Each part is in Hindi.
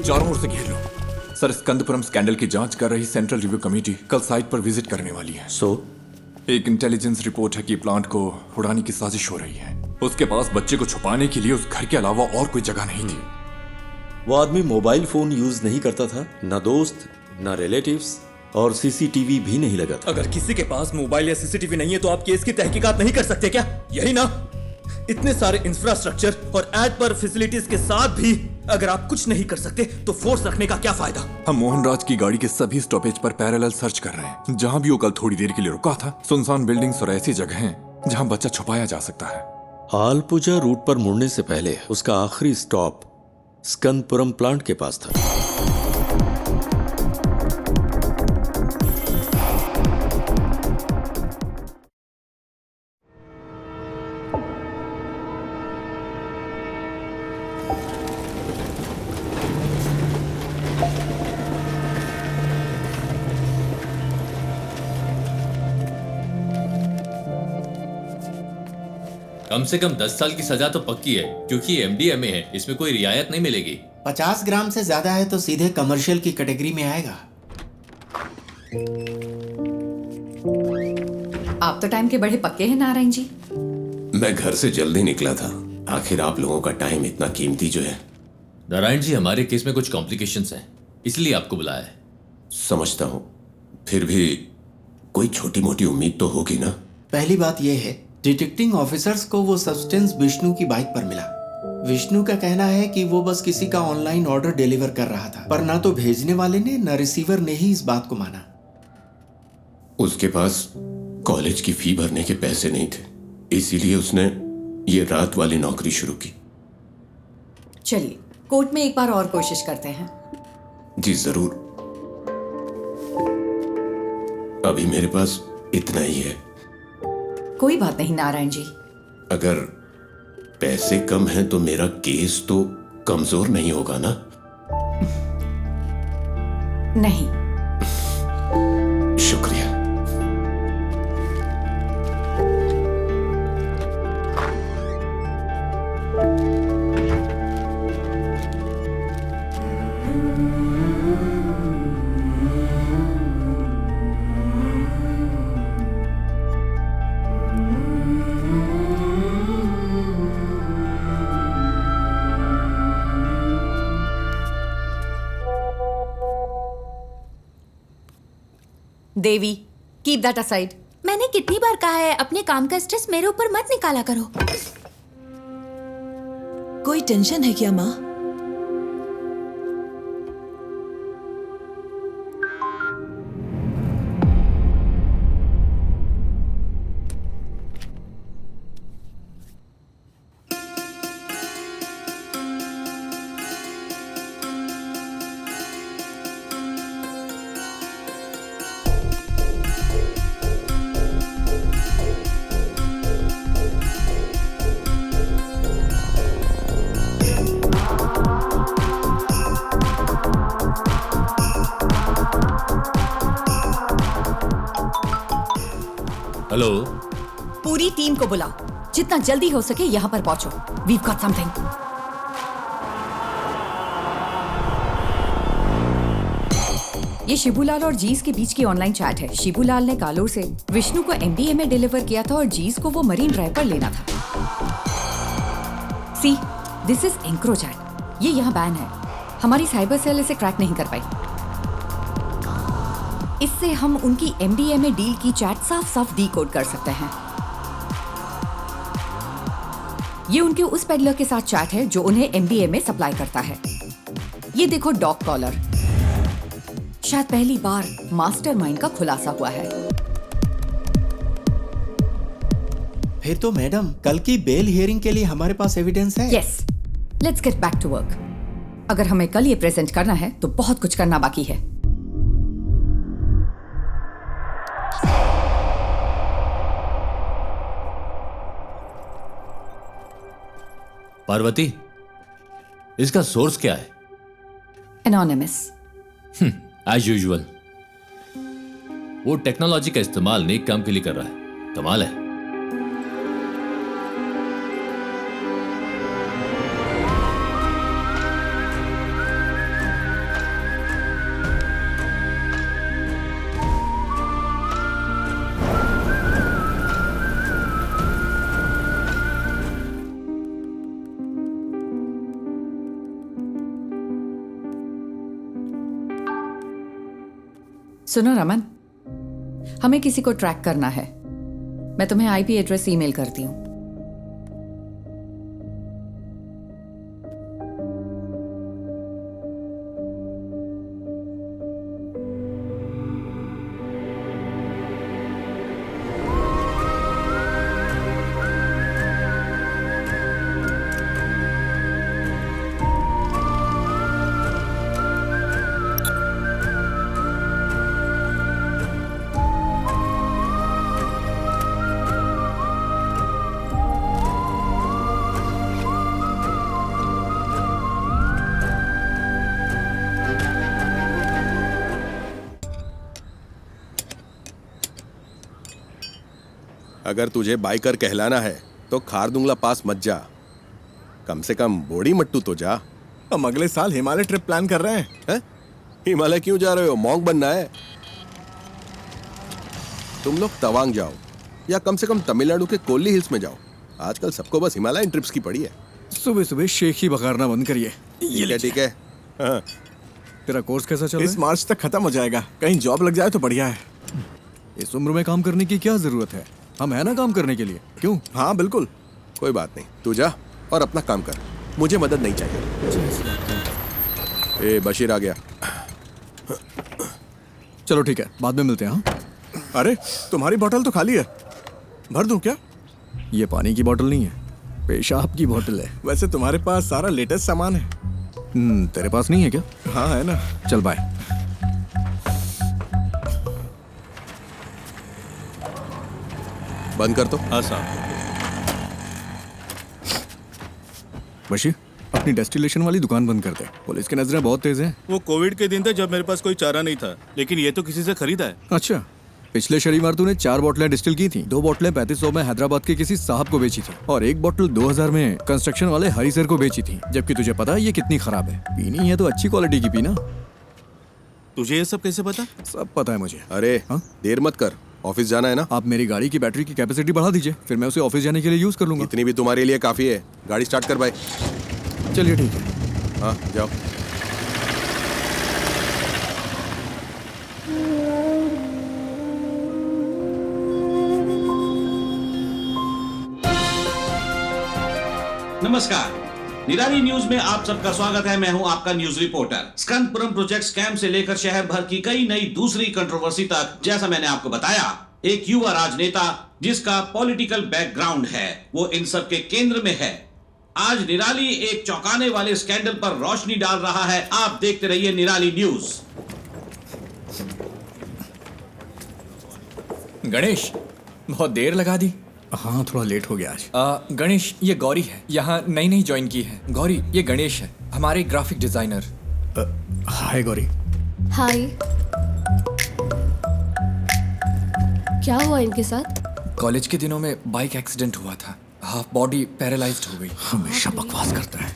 चारों ओर से घेर लो। सर, स्कंदपुरम स्कैंडल की जांच कर रही सेंट्रल रिव्यू कमेटी कल साइट पर विजिट करने वाली है। एक इंटेलिजेंस रिपोर्ट है कि प्लांट को उड़ाने की साजिश हो रही है। उसके पास बच्चे को छुपाने के लिए उस घर के अलावा और कोई जगह नहीं थी। वो आदमी मोबाइल फोन यूज नहीं करता था, ना दोस्त ना रिलेटिव्स, और सीसीटीवी भी नहीं लगा था। अगर किसी के पास मोबाइल या सीसीटीवी नहीं है तो आप केस की तहकीकात नहीं कर सकते क्या? यही ना? इतने सारे इंफ्रास्ट्रक्चर और एड पर फैसिलिटीज के साथ भी अगर आप कुछ नहीं कर सकते तो फोर्स रखने का क्या फायदा? हम मोहनराज की गाड़ी के सभी स्टॉपेज पर पैरेलल सर्च कर रहे हैं। जहां भी वो कल थोड़ी देर के लिए रुका था, सुनसान बिल्डिंग्स और ऐसी जगह हैं जहां बच्चा छुपाया जा सकता है। आलपुजा रूट पर मुड़ने से पहले उसका आखिरी स्टॉप स्कंदपुरम प्लांट के पास था। कम से कम 10 साल की सजा तो पक्की है, क्योंकि ये एमडीएमए है, इसमें कोई रियायत नहीं मिलेगी। 50 ग्राम से ज्यादा है तो सीधे कमर्शियल की कैटेगरी में आएगा। आप तो टाइम के बड़े पक्के हैं नारायण जी। मैं घर से जल्दी निकला था। आखिर आप लोगों का टाइम इतना कीमती जो है। नारायण जी, हमारे केस में कुछ कॉम्प्लिकेशंस हैं, इसलिए आपको बुलाया है। समझता हूँ, फिर भी कोई छोटी मोटी उम्मीद तो होगी ना। पहली बात यह है, डिटेक्टिंग ऑफिसर्स को वो सब्सटेंस विष्णु की बाइक पर मिला। विष्णु का कहना है कि वो बस किसी का ऑनलाइन ऑर्डर डिलीवर कर रहा था, पर ना तो भेजने वाले ने न रिसीवर ने ही इस बात को माना। उसके पास कॉलेज की फी भरने के पैसे नहीं थे, इसीलिए उसने ये रात वाली नौकरी शुरू की। चलिए कोर्ट में एक बार और कोशिश करते हैं। जी जरूर। अभी मेरे पास इतना ही है। कोई बात नहीं नारायण जी। अगर पैसे कम हैं तो मेरा केस तो कमजोर नहीं होगा ना? नहीं। शुक्रिया। देवी, कीप दैट असाइड। मैंने कितनी बार कहा है अपने काम का स्ट्रेस मेरे ऊपर मत निकाला करो। कोई टेंशन है क्या माँ? हेलो। पूरी टीम को बुलाओ, जितना जल्दी हो सके यहाँ पर पहुंचो। We've got something. ये शिबूलाल और जीस के बीच की ऑनलाइन चैट है। शिबूलाल ने कालूर से विष्णु को एमडीएमए डिलीवर किया था और जीस को वो मरीन ड्राइव पर लेना था। सी, दिस इज एंक्रोचैट। ये यहाँ बैन है। हमारी साइबर सेल इसे क्रैक नहीं कर पाई। इससे हम उनकी एमडीएमए डील की चैट साफ साफ डीकोड कर सकते हैं। ये उनके उस पेडलर के साथ चैट है जो उन्हें एमडीएमए सप्लाई करता है। ये देखो डॉग कॉलर। शायद पहली बार मास्टरमाइंड का खुलासा हुआ है। फिर तो मैडम कल की बेल हियरिंग के लिए हमारे पास एविडेंस है। Yes, let's get back to work. अगर हमें कल ये प्रेजेंट करना है तो बहुत कुछ करना बाकी है। पार्वती, इसका सोर्स क्या है? एनोनिमस। As usual. वो टेक्नोलॉजी का इस्तेमाल नेक काम के लिए कर रहा है। कमाल है। सुनो रमन, हमें किसी को ट्रैक करना है। मैं तुम्हें आईपी एड्रेस ईमेल करती हूँ। अगर तुझे बाइकर कहलाना है तो खारदुंगला पास मत जा, कम से कम बोड़ी मट्टू तो जा। हम अगले साल हिमालय ट्रिप प्लान कर रहे हैं। हिमालय क्यों जा रहे हो? मॉन्क बनना है? तुम लोग तवांग जाओ या कम से कम तमिलनाडु के कोल्ली हिल्स में जाओ। आजकल सबको बस हिमालयन ट्रिप्स की पड़ी है। सुबह सुबह शेख ही बखारना बंद करिए। ठीक है। हाँ। तेरा कोर्स कैसा चल रहा है? इस मार्च तक खत्म हो जाएगा। कहीं जॉब लग जाए तो बढ़िया है। इस उम्र में काम करने की क्या जरूरत है? हम है ना काम करने के लिए। क्यों? हाँ बिल्कुल। कोई बात नहीं, तू जा और अपना काम कर, मुझे मदद नहीं चाहिए। ए बशीर आ गया। चलो ठीक है, बाद में मिलते हैं। हाँ? अरे तुम्हारी बोतल तो खाली है, भर दूं क्या? ये पानी की बोतल नहीं है, पेशाब की बोतल है। वैसे तुम्हारे पास सारा लेटेस्ट सामान है। तेरे पास नहीं है क्या? हाँ है ना। चल बाय। बंद कर तो। हाँ साहब। बशीर, अपनी डेस्टिलेशन वाली दुकान बंद कर दे। पुलिस की नजरें बहुत तेज हैं। वो कोविड के दिन थे जब मेरे पास कोई चारा नहीं था, लेकिन ये तो किसी से खरीदा है। अच्छा, पिछले शनिवार तूने 4 बोतलें डिस्टिल की थी। 2 बोतलें 3500 में हैदराबाद के किसी साहब को बेची थी और 1 बोतल 2000 में कंस्ट्रक्शन वाले हरिसर को बेची थी। जबकि तुझे पता है ये कितनी खराब है। पीनी है तो अच्छी क्वालिटी की पीना। तुझे ये सब कैसे पता? सब पता है मुझे। अरे देर मत कर, ऑफिस जाना है ना। आप मेरी गाड़ी की बैटरी की कैपेसिटी बढ़ा दीजिए, फिर मैं उसे ऑफिस जाने के लिए यूज कर लूंगा। इतनी भी तुम्हारे लिए काफी है। गाड़ी स्टार्ट कर भाई। चलिए ठीक है। हाँ जाओ। नमस्कार, निराली न्यूज में आप सबका स्वागत है। मैं हूं आपका न्यूज रिपोर्टर। स्कंदपुरम प्रोजेक्ट स्कैम से लेकर शहर भर की कई नई दूसरी कंट्रोवर्सी तक, जैसा मैंने आपको बताया, एक युवा राजनेता जिसका पॉलिटिकल बैकग्राउंड है, वो इन सब के केंद्र में है। आज निराली एक चौंकाने वाले स्कैंडल पर रोशनी डाल रहा है। आप देखते रहिए निराली न्यूज। गणेश, बहुत देर लगा दी। हाँ थोड़ा लेट हो गया आज। गणेश, ये गौरी है, यहाँ नई नई ज्वाइन की है। गौरी, ये गणेश है, हमारे ग्राफिक डिजाइनर। हाय गौरी। हाय। क्या हुआ इनके साथ? कॉलेज के दिनों में बाइक एक्सीडेंट हुआ था, हाफ बॉडी पैरालाइज्ड हो गई। हमेशा बकवास करता है।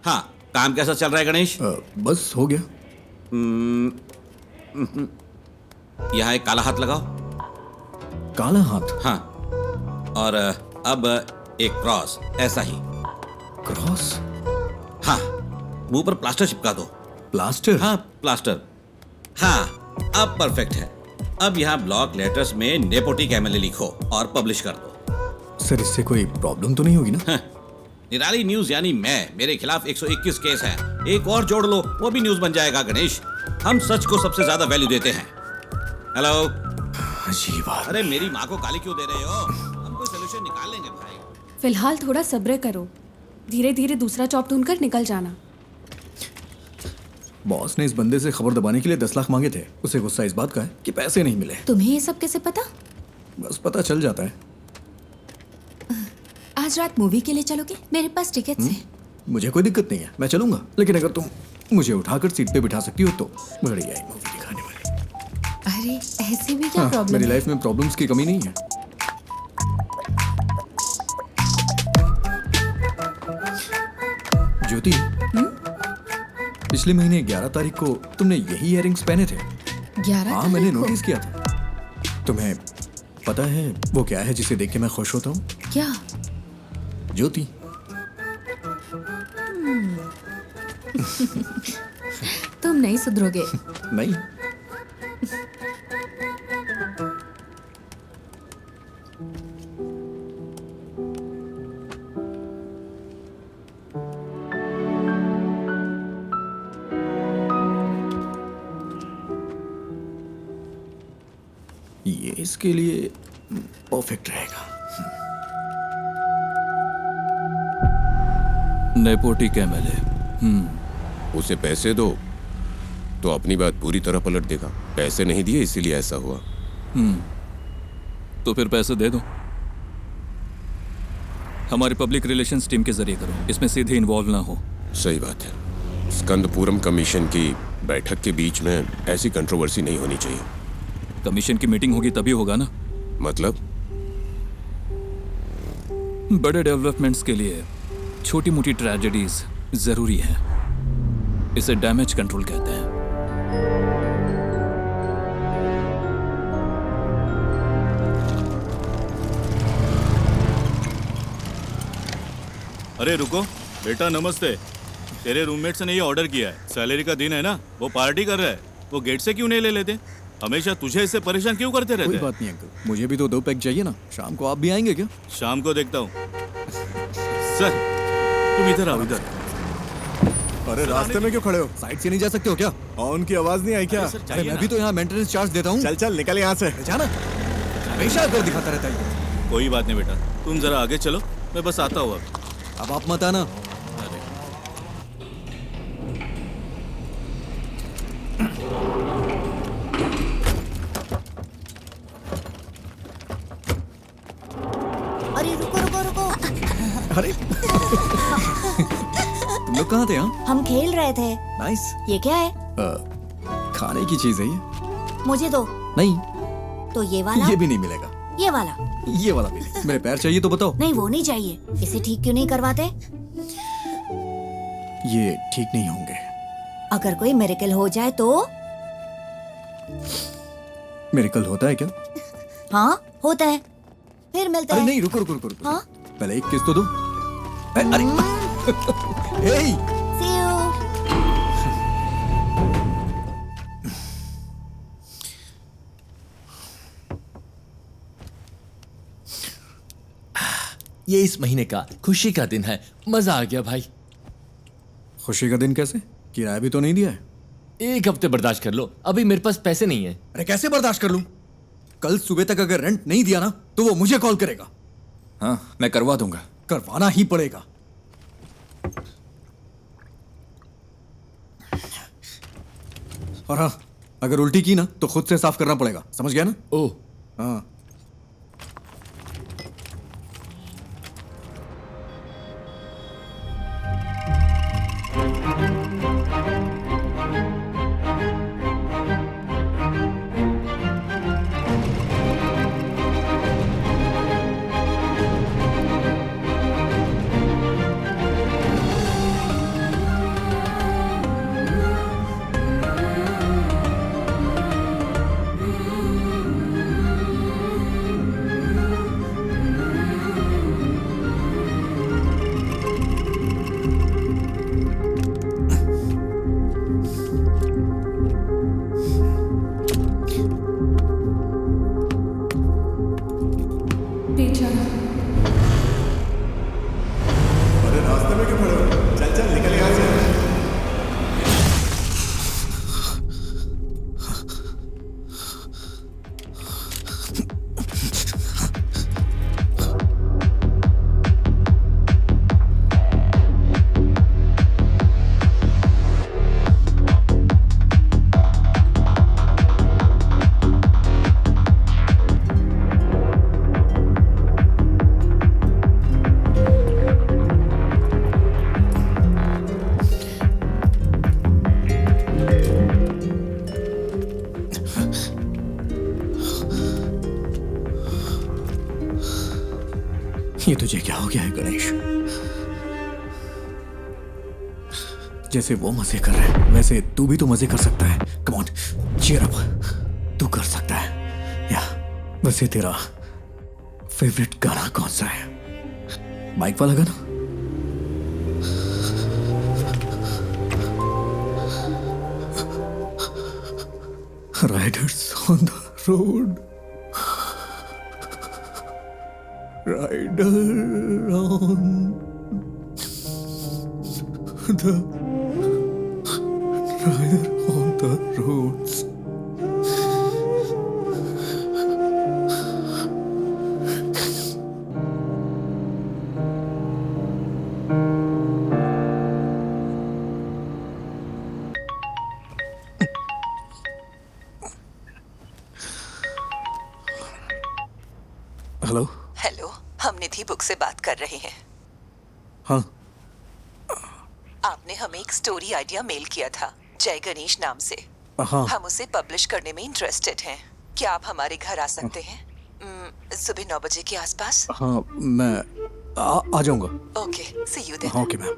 हाँ, काम कैसा चल रहा है गणेश? बस हो गया। यहाँ एक काला हाथ लगाओ। काला हाथ? हाँ, और अब एक क्रॉस, ऐसा ही। क्रॉस? हाँ, मुंह पर प्लास्टर चिपका दो। प्लास्टर? हाँ, प्लास्टर। हाँ, अब परफेक्ट है। अब यहाँ ब्लॉक लेटर्स में नेपोटिक एमएलए लिखो और पब्लिश कर दो। सर इससे कोई प्रॉब्लम तो नहीं होगी ना? हाँ, निराली न्यूज यानी मेरे खिलाफ 121 केस है। एक और जोड़ लो, वो भी न्यूज बन जाएगा। गणेश, हम सच को सबसे ज्यादा वैल्यू देते हैं। हेलो। अजीब बात। अरे मेरी माँ को गाली क्यों दे रहे हो? हम कोई सलूशन निकाल लेंगे भाई। फिलहाल थोड़ा सब्र करो, धीरे धीरे दूसरा जॉब ढूंढकर निकल जाना। बॉस ने इस बंदे से खबर दबाने के लिए 10 लाख मांगे थे। उसे गुस्सा इस बात का है कि पैसे नहीं मिले। तुम्हें ये सब कैसे पता? बस पता चल जाता है। आज रात मूवी के लिए चलोगे? मेरे पास टिकट्स हैं। मुझे कोई दिक्कत नहीं है, मैं चलूंगा। लेकिन अगर तुम मुझे उठाकर सीट पे बिठा सकती हो तो बढ़िया है मूवी दिखाने वाली। अरे ऐसे भी क्या प्रॉब्लम? मेरी लाइफ में प्रॉब्लम्स की कमी नहीं है। ज्योति, पिछले महीने 11 तारीख को तुमने यही इयररिंग्स पहने थे। 11? हाँ, मैंने नोटिस किया था। तुम्हें पता है वो क्या है जिसे देख के मैं खुश होता हूँ? क्या? ज्योति। तुम नहीं सुधरोगे। नहीं। ये इसके लिए परफेक्ट रहेगा। नेपोटिक एमएलए। उसे पैसे दो तो अपनी बात पूरी तरह पलट देगा। पैसे नहीं दिए इसीलिए ऐसा हुआ। तो फिर पैसे दे दो। हमारे पब्लिक रिलेशंस टीम के जरिए करो, इसमें सीधे इन्वॉल्व ना हो। सही बात है। स्कंदपुरम कमीशन की बैठक के बीच में ऐसी कंट्रोवर्सी नहीं होनी चाहिए। कमीशन की मीटिंग होगी तभी होगा ना। मतलब? बड़े डेवलपमेंट्स के लिए छोटी मोटी ट्रेजेडीज जरूरी है। इसे डैमेज कंट्रोल कहते हैं। अरे रुको बेटा, नमस्ते। तेरे रूममेट्स ने ये ऑर्डर किया है। सैलरी का दिन है ना, वो पार्टी कर रहा है। वो गेट से क्यों नहीं ले लेते? हमेशा तुझे इससे परेशान क्यों करते रहते? कोई बात नहीं अंकल, मुझे भी तो 2 पैक चाहिए ना। शाम को आप भी आएंगे क्या? शाम को देखता हूँ। सर तुम इधर आओ, इधर। अरे रास्ते में क्यों खड़े हो? साइड से नहीं जा सकते हो क्या? ऑन की आवाज नहीं आई क्या? अरे मैं भी तो यहाँ मेंटेनेंस चार्ज देता हूँ। चल चल निकल यहाँ से। जाना, हमेशा अगर दिखाता रहता है। कोई बात नहीं बेटा, तुम जरा आगे चलो, मैं बस आता हूँ। अब आप मत आना। अरे रुको रुको रुको। अरे तुम लोग कहाँ थे? हम खेल रहे थे। नाइस। ये क्या है? खाने की चीज है ये। मुझे दो। नहीं। तो ये वाला? ये भी नहीं मिलेगा। ये वाला? ये वाला भी नहीं। मेरे पैर चाहिए तो बताओ। नहीं वो नहीं चाहिए। इसे ठीक क्यों नहीं करवाते? ये ठीक नहीं होंगे। अगर कोई मिरेकल हो जाए तो? मिरेकल होता है क्या? हाँ होता है। फिर मिलते हैं। हैं। नहीं रुको रुको रुको रुको। हाँ? पहले एक किस तो दो। अरे हे See you. ये इस महीने का खुशी का दिन है। मजा आ गया भाई। खुशी का दिन कैसे? किराया भी तो नहीं दिया है। 1 हफ्ते बर्दाश्त कर लो, अभी मेरे पास पैसे नहीं है। अरे कैसे बर्दाश्त कर लूं? कल सुबह तक अगर रेंट नहीं दिया ना तो वो मुझे कॉल करेगा। हाँ मैं करवा दूंगा। करवाना ही पड़ेगा। और हाँ, अगर उल्टी की ना तो खुद से साफ करना पड़ेगा। समझ गया ना? ओह हाँ। ये तुझे क्या हो गया है गणेश? जैसे वो मजे कर रहे हैं वैसे तू भी तो मजे कर सकता है। Come on, cheer up. तू कर सकता है। या वैसे तेरा फेवरेट गाना कौन सा है? बाइक वाला गाना? Riders on the road, rider on the rider on the roads. Hello. Hello, हम निधि बुक से बात कर रहे हैं। हाँ। आपने हमें एक स्टोरी आइडिया मेल किया था जय गणेश नाम से। हाँ। हम उसे पब्लिश करने में इंटरेस्टेड हैं। क्या आप हमारे घर आ सकते हैं सुबह 9 बजे के आसपास? हाँ, मैं आ जाऊंगा। Okay, see you then. Okay ma'am.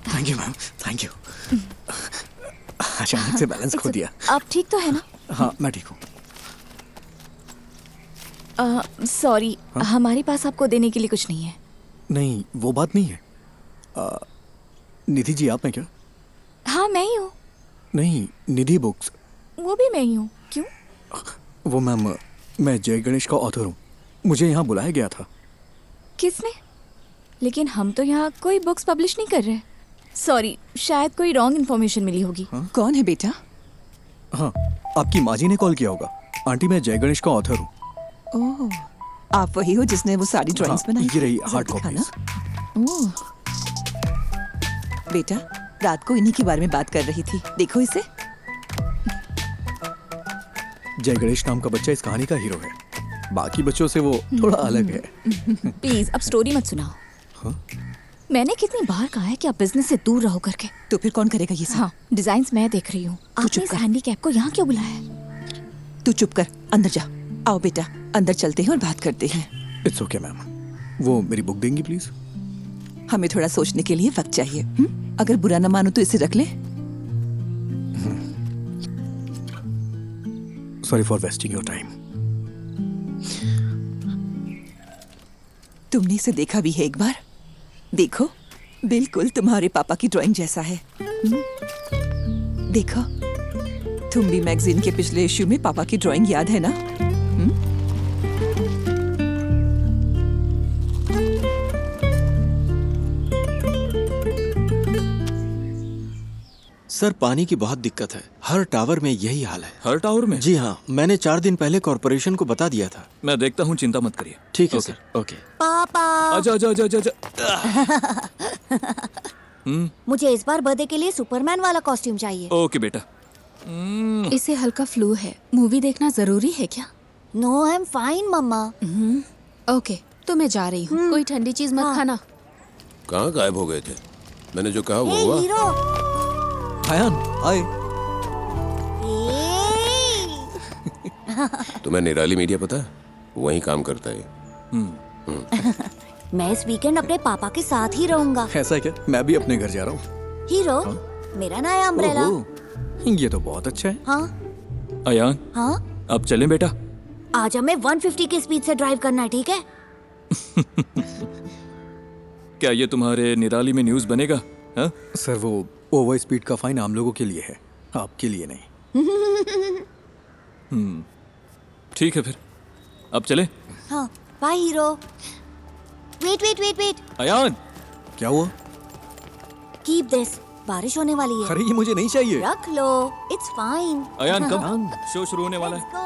Thank you ma'am, thank you. अचानक से बैलेंस खो दिया। आप ठीक तो है ना? हाँ, मैं ठीक हूँ। सॉरी, हमारे पास आपको देने के लिए कुछ नहीं है। नहीं, वो बात नहीं है। निधि जी, आप हैं क्या? हाँ, मैं ही हूँ। नहीं, निधि बुक्स। वो भी मैं ही हूँ। क्यों? वो मैम, मैं जय गणेश का ऑथर हूँ। मुझे यहाँ बुलाया गया था। किसने? लेकिन हम तो यहाँ कोई बुक्स पब्लिश नहीं कर रहे। सॉरी, शायद कोई रॉन्ग इन्फॉर्मेशन मिली होगी। कौन है बेटा? हाँ, आपकी माँ जी ने कॉल किया होगा। आंटी, मैं जय गणेश का ऑथर हूँ। ओह, आप वही हो जिसने वो सारी ड्राइंग्स बनाई? ये रही जरा हार्ड दिखाना। कॉपीज। ओह, बेटा, रात को इन्हीं के बारे में बात कर रही थी। देखो इसे। जय गणेश नाम का बच्चा इस कहानी का हीरो है। बाकी बच्चों से वो थोड़ा अलग है। प्लीज अब स्टोरी मत सुनाओ। मैंने कितनी बार कहा है कि आप बिजनेस से दूर रहो करके। तो फिर कौन करेगा ये सब? हाँ, डिजाइन्स मैं देख रही हूँ। आपने इस हैंडीकैप को यहाँ क्यों बुलाया है? तू चुप कर, अंदर जा। आओ बेटा, अंदर चलते हैं और बात करते हैं। It's okay ma'am. वो मेरी बुक देंगी प्लीज? हमें थोड़ा सोचने के लिए वक्त चाहिए। अगर बुरा ना मानो तो इसे रख ले। Sorry for wasting your time. तुमने इसे देखा भी है एक बार? देखो, बिल्कुल तुम्हारे पापा की ड्राइंग जैसा है। देखो, तुम भी मैगजीन के पिछले इश्यू में पापा की ड्राइंग याद है ना? सर, पानी की बहुत दिक्कत है। हर टावर में यही हाल है। हर टावर में? जी हाँ, मैंने 4 दिन पहले कॉर्पोरेशन को बता दिया था। मैं देखता हूँ, चिंता मत करिए। ठीक है सर। ओके। पापा, आजा आजा आजा आजा। मुझे इस बार बर्थडे के लिए सुपरमैन वाला कॉस्ट्यूम चाहिए। ओके बेटा। इसे हल्का फ्लू है। मूवी देखना जरूरी है क्या? No, I am fine mamma. Okay, तो मैं जा रही हूँ। कोई ठंडी चीज मत खाना। कहाँ गायब हो गए थे? मैंने जो कहा वो हुआ। हीरो, हायान, आए। तुम्हें निराली मीडिया पता है? वहीं काम करता है। मैं इस वीकेंड अपने पापा के साथ ही रहूंगा। ऐसा क्या? मैं भी अपने घर जा रहा हूँ। हीरो, मेरा नया अम्ब्रेला। ये तो बहुत अच्छा है। हाँ अयान, हाँ, अब चलें बेटा? आज हमें 150 की स्पीड से ड्राइव करना है, ठीक है? क्या ये तुम्हारे निराली में न्यूज़ बनेगा? हाँ? सर, वो ओवर स्पीड का फाइन आम लोगों के लिए है, आपके लिए नहीं। ठीक है फिर, अब चले? हाँ, bye hero. Wait wait wait wait. Ayaan, क्या हुआ? कीप दिस, बारिश होने वाली है। अरे, ये मुझे नहीं चाहिए। रख लो, इट्स फाइन। अयान कब शो शुरू होने वाला है?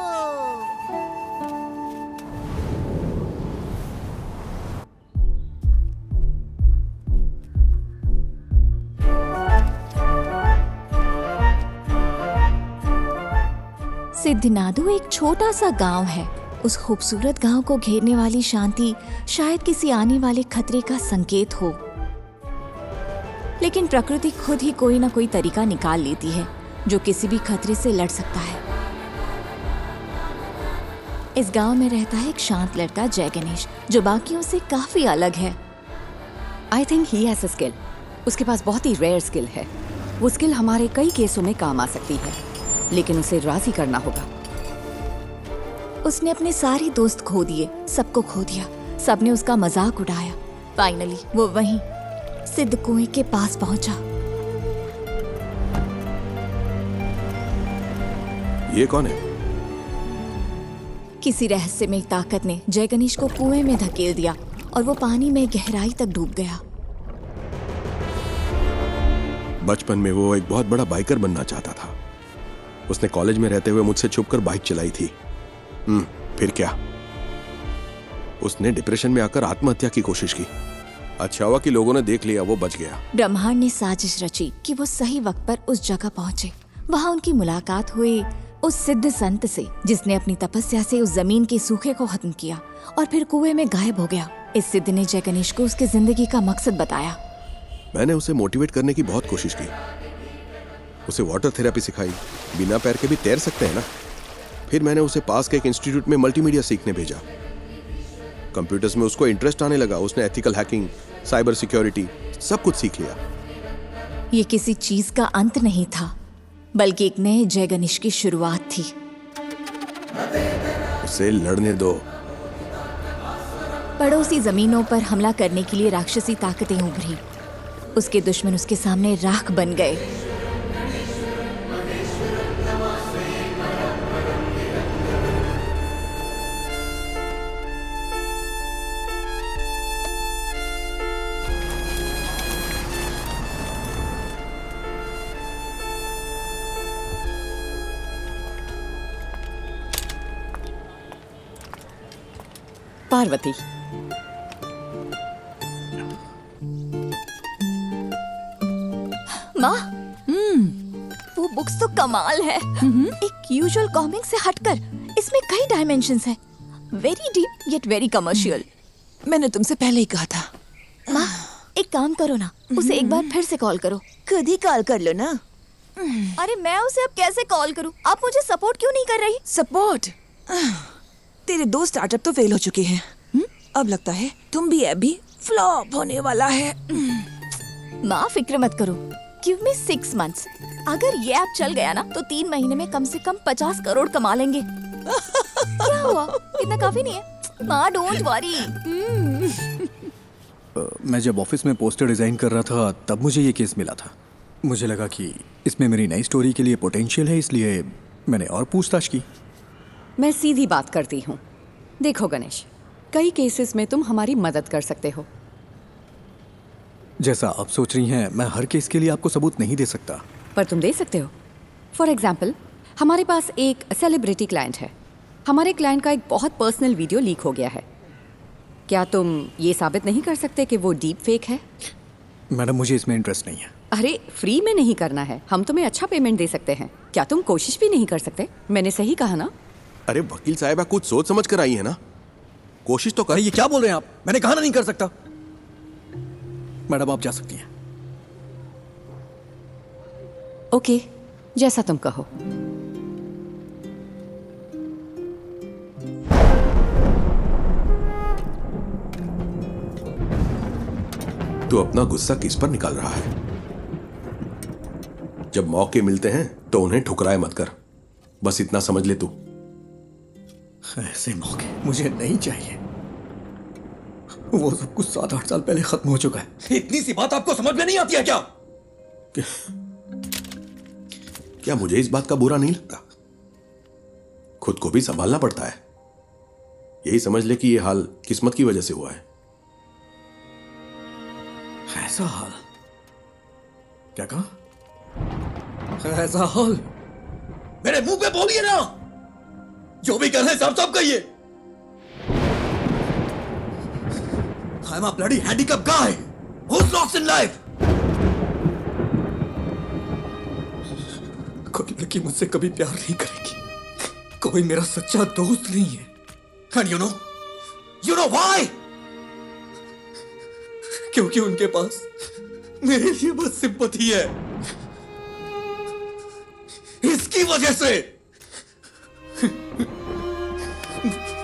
सिद्धनादु एक छोटा सा गांव है। उस खूबसूरत गांव को घेरने वाली शांति शायद किसी आने वाले खतरे का संकेत हो, लेकिन प्रकृति खुद ही कोई ना कोई तरीका निकाल लेती है जो किसी भी खतरे से लड़ सकता है। इस गांव में रहता है एक शांत लड़का जय गणेश, जो बाकियों से काफी अलग है। I think he has a skill. उसके पास बहुत ही रेयर स्किल है। वो स्किल हमारे कई केसों में काम आ सकती है, लेकिन उसे राजी करना होगा। उसने अपने सारे दोस्त खो दिए, सबको खो दिया। सबने उसका मजाक उड़ाया। फाइनली वो वहीं सिद्ध कुएं के पास पहुंचा। ये कौन है? किसी रहस्यमय ताकत ने जय गणेश को कुएं में धकेल दिया और वो पानी में गहराई तक डूब गया। बचपन में वो एक बहुत बड़ा बाइकर बनना चाहता था। उसने कॉलेज में रहते हुए मुझसे छुपकर बाइक चलाई थी। फिर क्या? उसने डिप्रेशन में आकर आत्महत्या की कोशिश की। अच्छा हुआ कि लोगों ने देख लिया, वो बच गया। ब्रह्मांड ने साजिश रची कि वो सही वक्त पर उस जगह पहुंचे। वहां उनकी मुलाकात हुई उस सिद्ध संत से, जिसने अपनी तपस्या से उस जमीन के सूखे को खत्म किया और फिर कुएं में गायब हो गया। इस सिद्ध ने जय गणेश को उसकी जिंदगी का मकसद बताया। मैंने उसे मोटिवेट करने की बहुत कोशिश की। उसे वाटर थेरेपी सिखाई। बिना पैर के भी तैर सकते हैं ना। फिर मैंने उसे पास के एक इंस्टीट्यूट में मल्टीमीडिया सीखने भेजा। कंप्यूटर्स में उसको इंटरेस्ट आने लगा। उसने एथिकल हैकिंग, साइबर सिक्योरिटी सब कुछ सीख लिया। ये किसी चीज का अंत नहीं था, बल्कि एक नए जय गणेश की शुरुआत थी। उसे लड़ने दो। पड़ोसी जमीनों पर हमला करने के लिए राक्षसी ताकतें उभरी। उसके दुश्मन उसके सामने राख बन गए। पार्वती, माँ, वो बुक्स तो कमाल है। एक यूजुअल कॉमिक से हटकर इसमें कई डायमेंशंस हैं। Very deep yet very commercial. मैंने तुमसे पहले ही कहा था। माँ, एक काम करो ना, उसे एक बार फिर से कॉल करो। खुद ही कॉल कर लो ना। अरे मैं उसे अब कैसे कॉल करूँ? आप मुझे सपोर्ट क्यों नहीं कर रही? सपोर्ट? तेरे दो स्टार्टअप तो फेल हो चुके हैं। अब लगता है तुम भी ऐप भी फ्लॉप होने वाला है। माँ फिक्र मत करो। Give me 6 months। अगर ये ऐप चल गया ना तो 3 महीने में कम से कम 50 करोड़ कमा लेंगे। क्या हुआ? इतना काफी नहीं है? माँ डोंट वरी। मैं जब ऑफिस में पोस्टर डिजाइन कर रहा था तब मुझे ये केस मिला था। मुझे लगा कि इसमें मेरी नई स्टोरी के लिए पोटेंशियल है, इसलिए मैंने और पूछताछ की। मैं सीधी बात करती हूँ। देखो गणेश, कई केसेस में तुम हमारी मदद कर सकते हो। जैसा आप सोच रही हैं, मैं हर केस के लिए आपको सबूत नहीं दे सकता। पर तुम दे सकते हो। फॉर एग्जाम्पल, हमारे पास एक सेलिब्रिटी क्लाइंट है। हमारे क्लाइंट का एक बहुत पर्सनल वीडियो लीक हो गया है। क्या तुम ये साबित नहीं कर सकते कि वो डीप फेक है? मैडम, मुझे इसमें इंटरेस्ट नहीं है। अरे फ्री में नहीं करना है, हम तुम्हें अच्छा पेमेंट दे सकते हैं। क्या तुम कोशिश भी नहीं कर सकते? मैंने सही कहा ना? अरे वकील साहब, कुछ सोच समझ कर आई है ना। कोशिश तो कर। ये क्या बोल रहे हैं आप? मैंने कहा ना नहीं कर सकता। मैडम, आप जा सकती हैं। ओके, जैसा तुम कहो। तू अपना गुस्सा किस पर निकाल रहा है? जब मौके मिलते हैं तो उन्हें ठुकराए मत कर। बस इतना समझ ले तू। ऐसे मौके मुझे नहीं चाहिए। वो सब कुछ 7-8 साल पहले खत्म हो चुका है। इतनी सी बात आपको समझ में नहीं आती है क्या? क्या मुझे इस बात का बुरा नहीं लगता? खुद को भी संभालना पड़ता है। यही समझ ले कि ये हाल किस्मत की वजह से हुआ है। ऐसा हाल? क्या कहा? ऐसा हाल? मेरे मुंह पे बोलिए ना। जो भी कर रहे हैं साफ साफ कहिए। I'm a bloody handicapped guy who's lost in life. कोई लड़की मुझसे कभी प्यार नहीं करेगी। कोई मेरा सच्चा दोस्त नहीं है। And you know why? क्योंकि उनके पास मेरे लिए बस सिंपैथी है। इसकी वजह से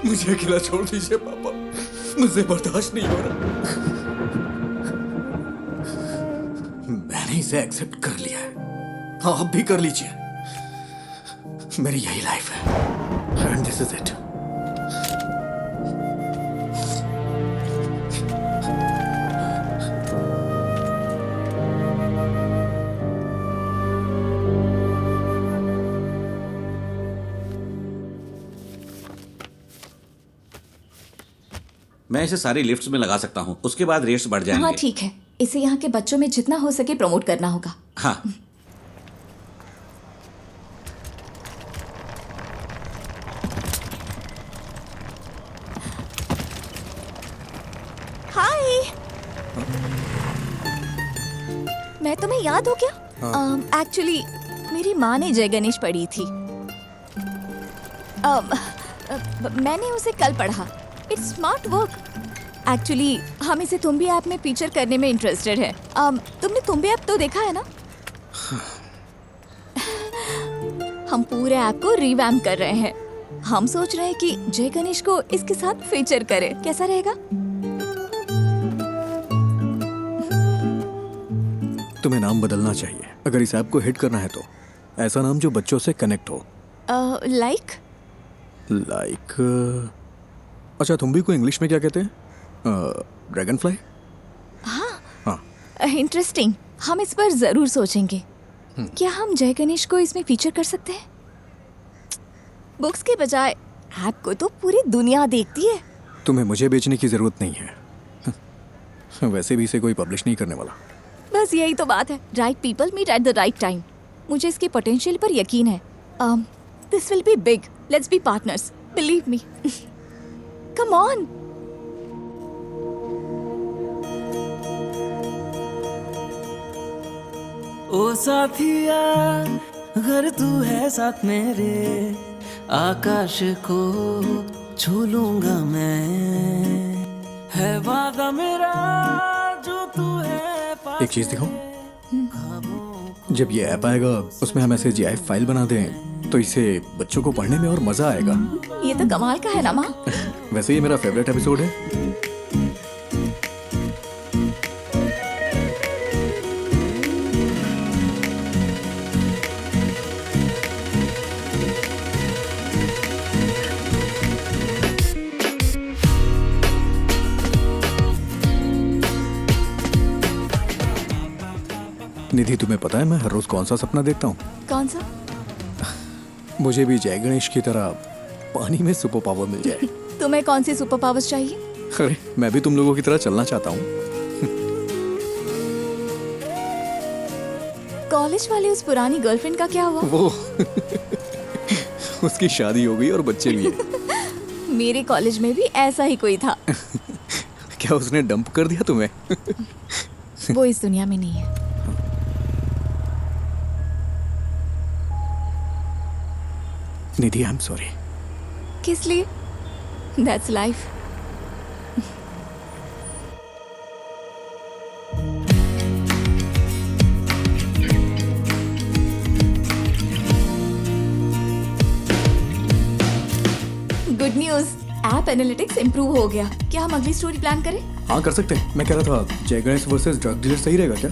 मुझे अकेला छोड़ दीजिए पापा। मुझे बर्दाश्त नहीं हो रहा। मैंने इसे एक्सेप्ट कर लिया है। आप भी कर लीजिए। मेरी यही लाइफ है। And this is it. मैं इसे सारी लिफ्ट्स में लगा सकता हूँ, उसके बाद रेट्स बढ़ जाएंगे। हाँ ठीक है, इसे यहाँ के बच्चों में जितना हो सके प्रमोट करना होगा। हाँ। हाय, मैं तुम्हें याद हो क्या? एक्चुअली मेरी माँ ने जय गणेश पढ़ी थी। मैंने उसे कल पढ़ा। It's smart work. एक्चुअली हम इसे तुम्बी ऐप में फीचर करने में इंटरेस्टेड है। तुमने तुम्बी ऐप तो देखा है ना? हम पूरे ऐप को रिवैम्प कर रहे हैं। हम सोच रहे हैं कि जय गणेश को इसके साथ फीचर करें, कैसा रहेगा? तुम्हें नाम बदलना चाहिए अगर इस ऐप को हिट करना है तो। ऐसा नाम जो बच्चों से कनेक्ट हो। लाइक अच्छा, तुम भी को इंग्लिश में क्या कहते हैं? Dragon fly. हाँ, इंटरेस्टिंग। हम इस पर जरूर सोचेंगे। क्या हम जय गणेश को इसमें फीचर कर सकते हैं? बुक्स के बजाय ऐप को तो पूरी दुनिया देखती है। तुम्हें मुझे बेचने की जरूरत नहीं है। वैसे भी इसे कोई पब्लिश नहीं करने वाला। बस यही तो बात है। Right people meet at the right time. मुझे इसके पोटेंशियल पर यकीन है। This will be big. Let's be partners, believe me. Come on. ओ साथिया, अगर तू है साथ मेरे, आकाश को छू लूंगा मैं। है वादा मेरा जो तू है। एक चीज दिखाऊं? जब ये ऐप आएगा उसमें हम ऐसे GIF फाइल बना दें तो इसे बच्चों को पढ़ने में और मजा आएगा। ये तो कमाल का है ना माँ। वैसे ये मेरा फेवरेट एपिसोड है। निधि, तुम्हें पता है मैं हर रोज कौन सा सपना देखता हूँ? कौन सा? मुझे भी जय गणेश की तरह पानी में सुपर पावर मिल जाए। तुम्हें कौन सी सुपर पावर्स चाहिए? अरे मैं भी तुम लोगों की तरह चलना चाहता हूँ। कॉलेज वाले उस पुरानी गर्लफ्रेंड का क्या हुआ? वो उसकी शादी हो गई और बच्चे भी हैं। मेरे कॉलेज में भी ऐसा ही कोई था। क्या उसने डंप कर दिया तुम्हें? वो इस दुनिया में नहीं है। निधि, आई एम सॉरी। किस लिए? That's life. Good news, app analytics improve हो गया। क्या हम अगली स्टोरी प्लान करें? हाँ, कर सकते हैं। मैं कह रहा था जय गणेश वर्सेस ड्रग डीलर सही रहेगा क्या?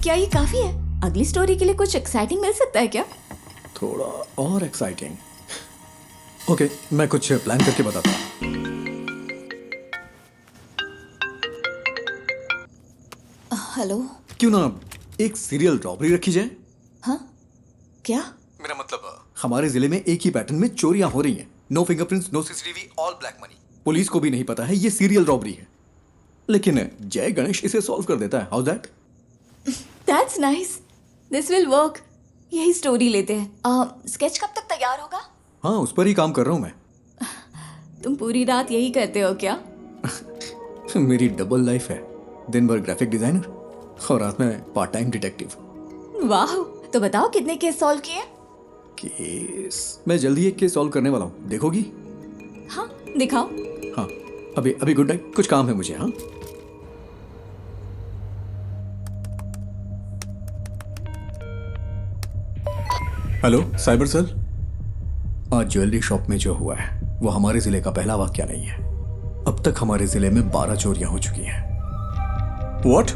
क्या ये काफी है? अगली स्टोरी के लिए कुछ एक्साइटिंग मिल सकता है क्या? थोड़ा और एक्साइटिंग। ओके, मैं कुछ प्लान करके बताता हूँ। हेलो। क्यों ना एक सीरियल रॉबरी रखी जाए? हाँ, क्या? मेरा मतलब हमारे जिले में एक ही पैटर्न में चोरियां हो रही हैं। No fingerprints, no CCTV, all black money. Police को भी नहीं पता है ये सीरियल रॉबरी है, लेकिन जय गणेश इसे सॉल्व कर देता है। How that? That's nice. This will work. यही स्टोरी लेते हैं। स्केच कब तक तैयार होगा? हाँ, उस पर ही काम कर रहा हूँ मैं। तुम पूरी रात यही करते हो क्या? मेरी डबल लाइफ है। दिन भर ग्राफिक डिजाइनर और रात में पार्ट टाइम डिटेक्टिव। वाह, तो बताओ कितने केस सॉल्व किए? केस मैं जल्दी एक केस सॉल्व करने वाला हूँ, देखोगी? हाँ, दिखाओ। हाँ, अभी गुड नाइट, कुछ काम है मुझे। हाँ, हेलो साइबर सेल। आज ज्वेलरी शॉप में जो हुआ है वो हमारे जिले का पहला वाकया नहीं है। अब तक हमारे जिले में 12 चोरियां हो चुकी हैं। व्हाट?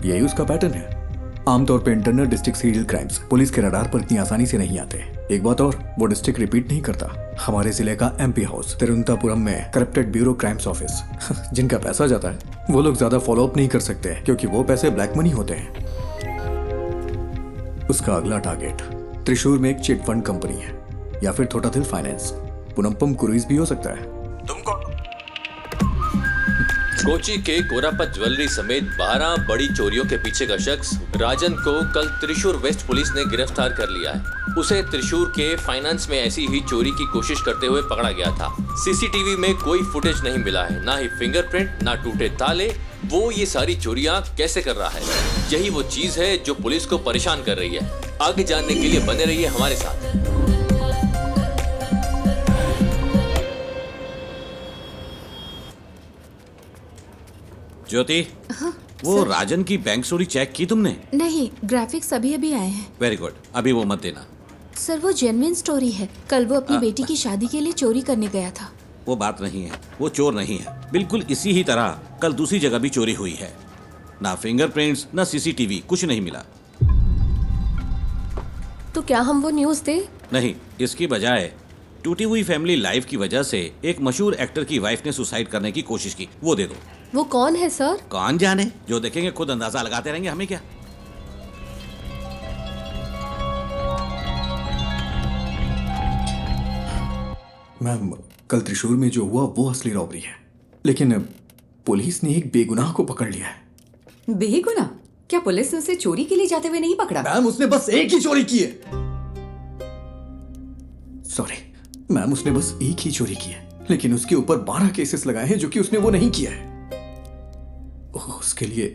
यही उसका पैटर्न है। आमतौर पे internal district serial crimes police के रडार पर इतनी आसानी से नहीं आते। एक बात और, वो डिस्ट्रिक्ट रिपीट नहीं करता। हमारे जिले का MP हाउस तिरुवनंतपुरम में करप्टेड ब्यूरो क्राइम्स ऑफिस, जिनका पैसा जाता है वो लोग ज्यादा फॉलो अप नहीं कर सकते क्योंकि वो पैसे ब्लैक मनी होते हैं। उसका अगला टारगेट त्रिशूर में एक चिट फंड कंपनी है या फिर थोटाथिल फाइनेंस, पुनम्पम क्रूइज भी हो सकता है। तुम कौन? कोची के कोरापत ज्वेलरी समेत 12 बड़ी चोरियों के पीछे का शख्स राजन को कल त्रिशूर वेस्ट पुलिस ने गिरफ्तार कर लिया है। उसे त्रिशूर के फाइनेंस में ऐसी ही चोरी की कोशिश करते हुए पकड़ा गया था। सीसीटीवी में कोई फुटेज नहीं मिला है, ना ही फिंगरप्रिंट, ना टूटे ताले। वो ये सारी चोरियां कैसे कर रहा है, यही वो चीज है जो पुलिस को परेशान कर रही है। आगे जानने के लिए बने रहिए हमारे साथ। ज्योति, वो राजन की बैंक चोरी चेक की तुमने? नहीं, ग्राफिक्स अभी अभी आए हैं। वेरी गुड, अभी वो मत देना। सर वो जेन्युइन स्टोरी है। कल वो अपनी बेटी की शादी के लिए चोरी करने गया था। वो बात नहीं है, वो चोर नहीं है। बिल्कुल इसी ही तरह कल दूसरी जगह भी चोरी हुई है। ना फिंगरप्रिंट्स, ना सीसीटीवी, कुछ नहीं मिला। तो क्या हम वो न्यूज़ दें? नहीं, इसकी बजाय टूटी हुई फैमिली लाइफ की वजह से एक मशहूर एक्टर की वाइफ ने सुसाइड करने की कोशिश की, वो दे दो। वो कौन है सर? कौन जाने, जो देखेंगे खुद अंदाजा लगाते रहेंगे, हमें क्या। मैम, कल त्रिशूर में जो हुआ वो असली रॉबरी है, लेकिन पुलिस ने एक बेगुनाह को पकड़ लिया है। बेगुनाह? क्या पुलिस ने उसे चोरी के लिए जाते हुए नहीं पकड़ा? मैम, उसने बस एक ही चोरी की है। सॉरी मैम, उसने बस एक ही चोरी की है, लेकिन उसके ऊपर 12 केसेस लगाए हैं जो कि उसने वो नहीं किया है। उसके लिए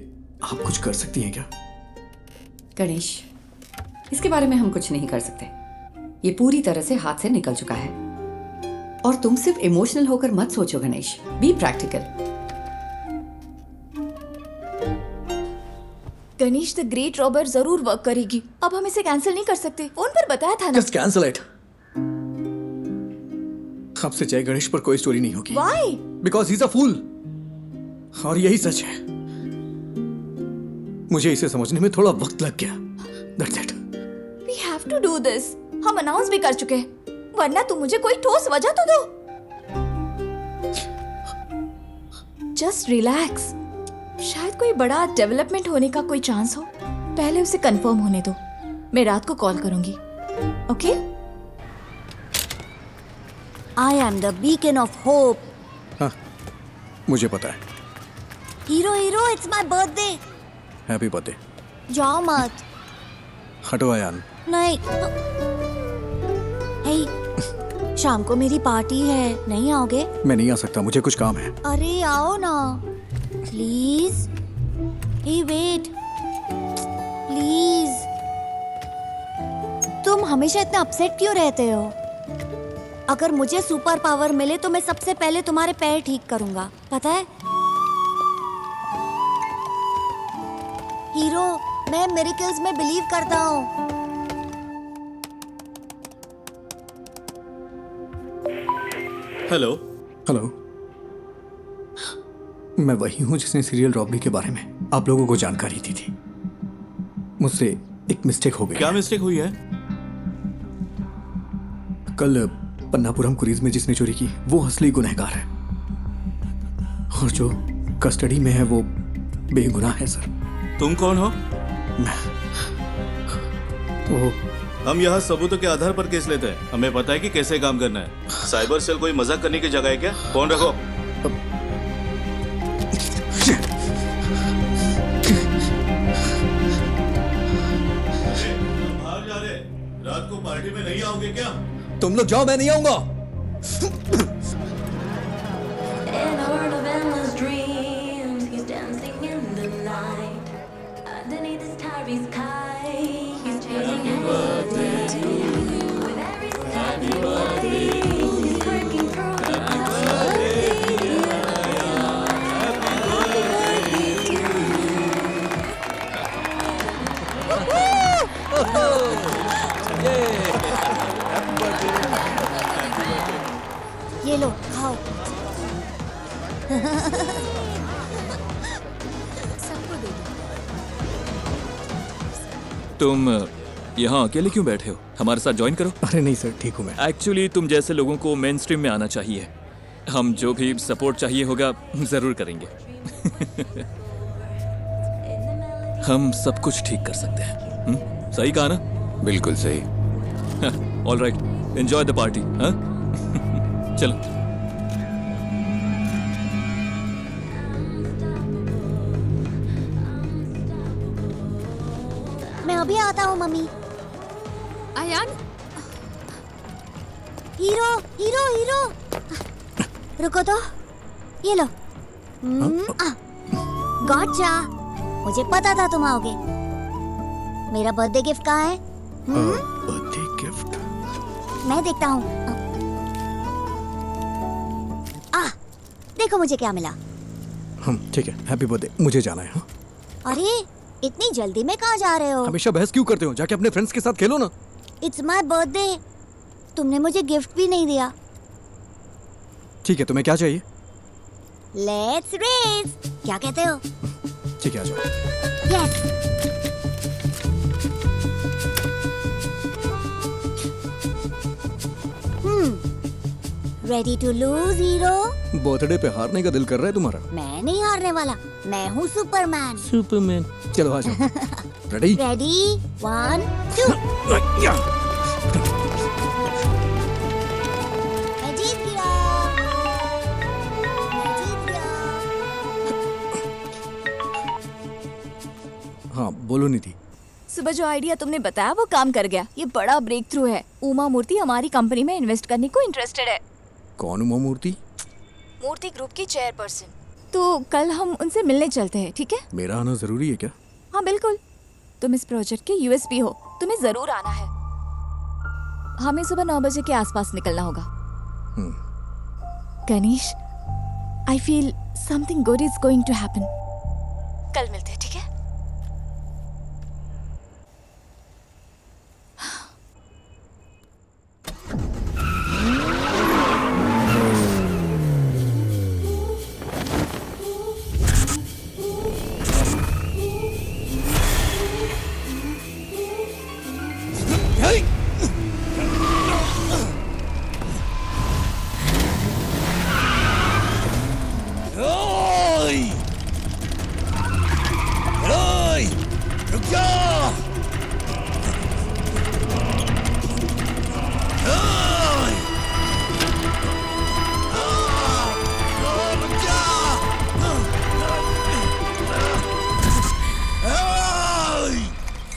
आप कुछ कर सकती हैं क्या? गणेश, इसके बारे में हम कुछ नहीं कर सकते। ये पूरी तरह से हाथ से निकल चुका है। और तुम सिर्फ इमोशनल होकर मत सोचो Ganesh, be practical. Ganesh the great robber जरूर वर्क करेगी। अब हम इसे कैंसिल नहीं कर सकते, फोन पर बताया था ना। Just cancel it. आपसे जय गणेश पर कोई स्टोरी नहीं होगी। Why? Because he is a fool. और यही सच है। मुझे इसे समझने में थोड़ा वक्त लग गया। That's it. We have to do this. हम अनाउंस भी कर चुके हैं, वरना तुम मुझे कोई ठोस वजह तो दो। Just relax. शायद कोई बड़ा डेवलपमेंट होने का कोई चांस हो। पहले उसे कंफर्म होने दो। मैं रात को कॉल करूंगी। Okay? I am the beacon of hope. हाँ, मुझे पता है। Hero, it's my birthday. Happy birthday. जाओ मत। हटो आयान। नहीं। हे, शाम को मेरी पार्टी है, नहीं आओगे? मैं नहीं आ सकता, मुझे कुछ काम है। अरे आओ ना, प्लीज। Hey wait, please. तुम हमेशा इतना अपसेट क्यों रहते हो? अगर मुझे सुपर पावर मिले तो मैं सबसे पहले तुम्हारे पैर ठीक करूंगा, पता है? हीरो, मैं मिरेकल्स में बिलीव करता हूँ। हेलो। हेलो, मैं वही हूँ जिसने सीरियल रॉबरी के बारे में आप लोगों को जानकारी दी थी। मुझसे एक मिस्टेक हो गई। क्या मिस्टेक हुई है? कल पन्नापुरम क्रूज में जिसने चोरी की वो असली गुनहगार है, और जो कस्टडी में है वो बेगुनाह है सर। तुम कौन हो? वो हम यहाँ सबूतों के आधार पर केस लेते हैं। हमें पता है कि कैसे काम करना है। साइबर सेल कोई मजाक करने की जगह है क्या? फोन रखो। बाहर जा रहे, रात को पार्टी में नहीं आओगे क्या? तुम लोग जाओ, मैं नहीं आऊंगा। ये लो, खाओ। सबको दे दो। तुम यहाँ अकेले क्यों बैठे हो? हमारे साथ ज्वाइन करो। अरे नहीं सर, ठीक हूँ मैं। एक्चुअली तुम जैसे लोगों को मेन स्ट्रीम में आना चाहिए। हम जो भी सपोर्ट चाहिए होगा जरूर करेंगे। हम सब कुछ ठीक कर सकते हैं। सही कहा ना? बिल्कुल सही। All right, enjoy the party. चलो। अभी आता हूँ मम्मी। आयान, हीरो हीरो हीरो, रुको तो, ये लो। गॉटचा, मुझे पता था तुम आओगे। मेरा बर्थडे गिफ्ट कहाँ है? बर्थडे गिफ्ट मैं देखता हूँ। देखो मुझे क्या मिला। ठीक है, हैप्पी बर्थडे। मुझे जाना है। हाँ? अरे इतनी जल्दी में कहाँ जा रहे हो? हमेशा बहस क्यों करते हो? जाके अपने फ्रेंड्स के साथ खेलो ना। इट्स माय बर्थडे, तुमने मुझे गिफ्ट भी नहीं दिया। ठीक है, तुम्हें क्या चाहिए? लेट्स रेस, क्या कहते हो? ठीक है, आ जाओ। Yes. Ready to lose hero? Birthday पे हारने का दिल कर रहा है तुम्हारा? मैं नहीं हारने वाला, मैं हूँ सुपरमैन। सुपरमैन, चलो आ जाओ। रेडी? रेडी, 1 2। मैं जीत गया। हाँ बोलो निधि। सुबह जो आइडिया तुमने बताया वो काम कर गया। ये बड़ा ब्रेक थ्रू है। उमा मूर्ति हमारी कंपनी में इन्वेस्ट करने को इंटरेस्टेड है। कौन उमा मूर्ति? मूर्ति ग्रुप की चेयरपर्सन। तो कल हम उनसे मिलने चलते हैं, ठीक है? मेरा आना जरूरी है क्या? हाँ बिल्कुल, तुम इस प्रोजेक्ट के यूएसपी हो, तुम्हें जरूर आना है। हमें सुबह 9 बजे के आसपास निकलना होगा। Ganesh, I feel something good is going to happen. कल मिलते हैं, ठीक है?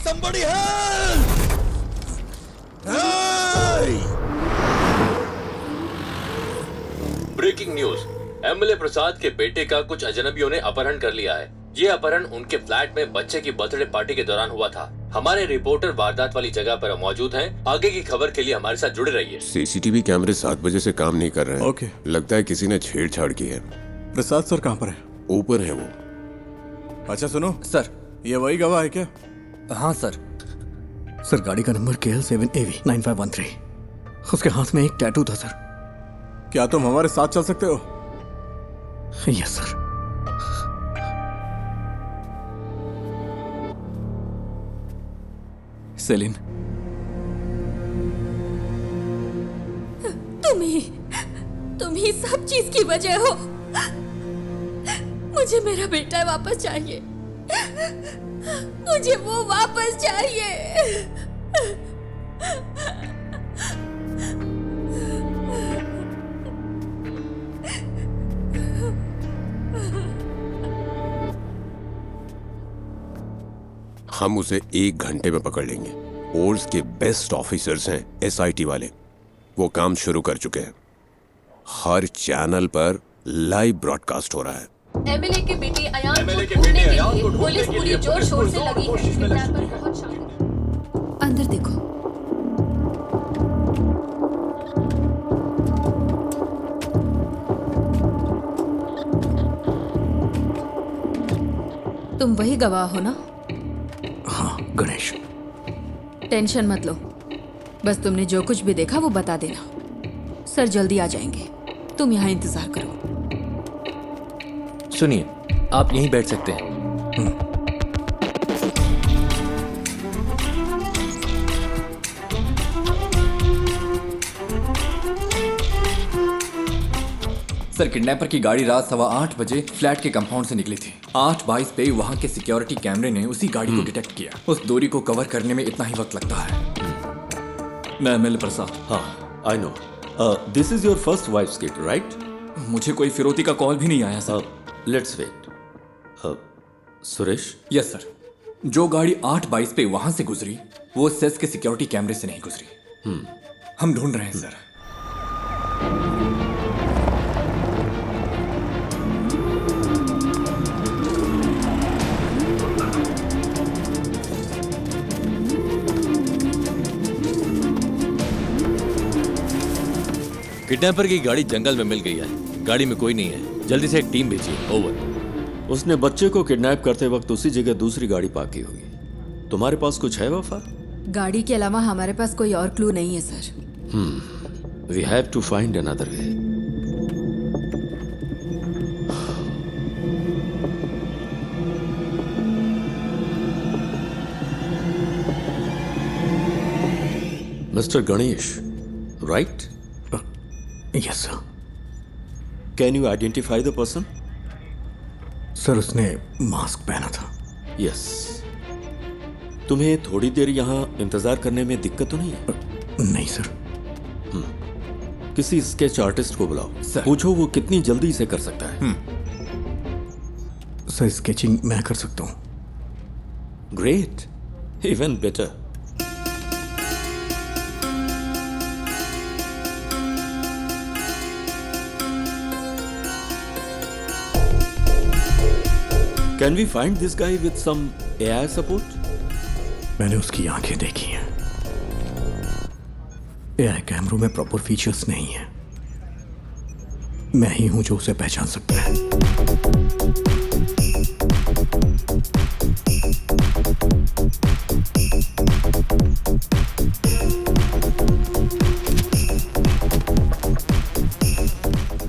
Somebody help! Breaking news, MLA Prasad के बेटे का कुछ अजनबियों ने अपहरण कर लिया है। ये अपहरण उनके फ्लैट में बच्चे की बर्थडे पार्टी के दौरान हुआ था। हमारे रिपोर्टर वारदात वाली जगह पर मौजूद हैं। आगे की खबर के लिए हमारे साथ जुड़े रहिए। सीसीटीवी कैमरे 7 बजे से काम नहीं कर रहे हैं। ओके। लगता है किसी ने छेड़छाड़ की है। प्रसाद सर कहाँ पर है? ऊपर है वो। अच्छा सुनो सर, ये वही गवाह है क्या? हाँ सर। सर गाड़ी का नंबर KL7AV 9513। उसके हाथ में एक टैटू था सर। क्या तुम हमारे साथ चल सकते हो? Yes sir. सेलिन, तुम ही सब चीज की वजह हो। मुझे मेरा बेटा वापस चाहिए। मुझे वो वापस चाहिए। हम उसे 1 घंटे में पकड़ लेंगे। ओल्ड्स के बेस्ट ऑफिसर्स हैं SIT वाले। वो काम शुरू कर चुके हैं। हर चैनल पर लाइव ब्रॉडकास्ट हो रहा है। एमएलए के बेटे अयान को ढूंढने के लिए पुलिस पूरी जोर शोर से लगी है। अंदर देखो। तुम वही गवाह हो ना? हाँ गणेश। टेंशन मत लो, बस तुमने जो कुछ भी देखा वो बता देना। सर जल्दी आ जाएंगे, तुम यहाँ इंतजार करो। सुनिए, आप यहीं बैठ सकते हैं। सर किडनैपर की गाड़ी रात 8:15 बजे फ्लैट के कंपाउंड से निकली थी। 8:22 पे वहां के सिक्योरिटी कैमरे ने उसी गाड़ी को डिटेक्ट किया। उस दूरी को कवर करने में इतना ही वक्त लगता है। मैं एमएलए प्रसाद। हाँ, I know. This is your first wife's kid, right? मुझे कोई फिरौती का कॉल भी नहीं आया sir. Let's wait. Suresh? Yes sir. जो गाड़ी 8/22 पे वहां से गुजरी वो सेस के सिक्योरिटी कैमरे से नहीं गुजरी। हम ढूंढ रहे हैं सर। किडनैपर की गाड़ी जंगल में मिल गई है। गाड़ी में कोई नहीं है। जल्दी से एक टीम भेजिए। ओवर। उसने बच्चे को किडनैप करते वक्त उसी जगह दूसरी गाड़ी पार्क की होगी। तुम्हारे पास कुछ है वफा? गाड़ी के अलावा हमारे पास कोई और क्लू नहीं है sir. We have to find another way. Mister Ganesh, right? Yes sir. Can you identify the person? Sir उसने मास्क पहना था। यस। तुम्हें थोड़ी देर यहाँ इंतजार करने में दिक्कत तो नहीं है? नहीं सर। किसी स्केच आर्टिस्ट को बुलाओ। पूछो वो कितनी जल्दी इसे कर सकता है। सर स्केचिंग मैं कर सकता हूँ। Great, even better. Can we find this guy with some AI support? मैंने उसकी आंखें देखी हैं। AI कैमरों में प्रॉपर फीचर्स नहीं है। मैं ही हूं जो उसे पहचान सकता है।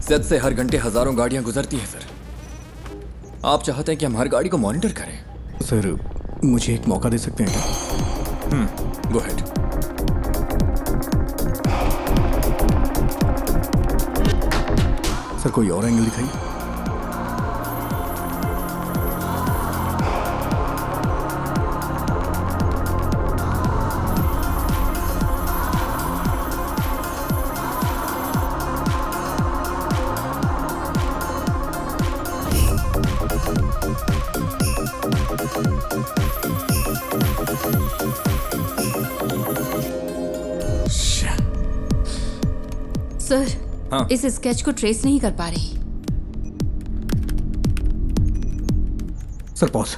सेट से हर घंटे हजारों गाड़ियां गुजरती हैं सर। आप चाहते हैं कि हम हर गाड़ी को मॉनिटर करें? सर मुझे एक मौका दे सकते हैं क्या? Go ahead. सर कोई और एंगल दिखाइए। सर इस स्केच को ट्रेस नहीं कर पा रही। Sir pause.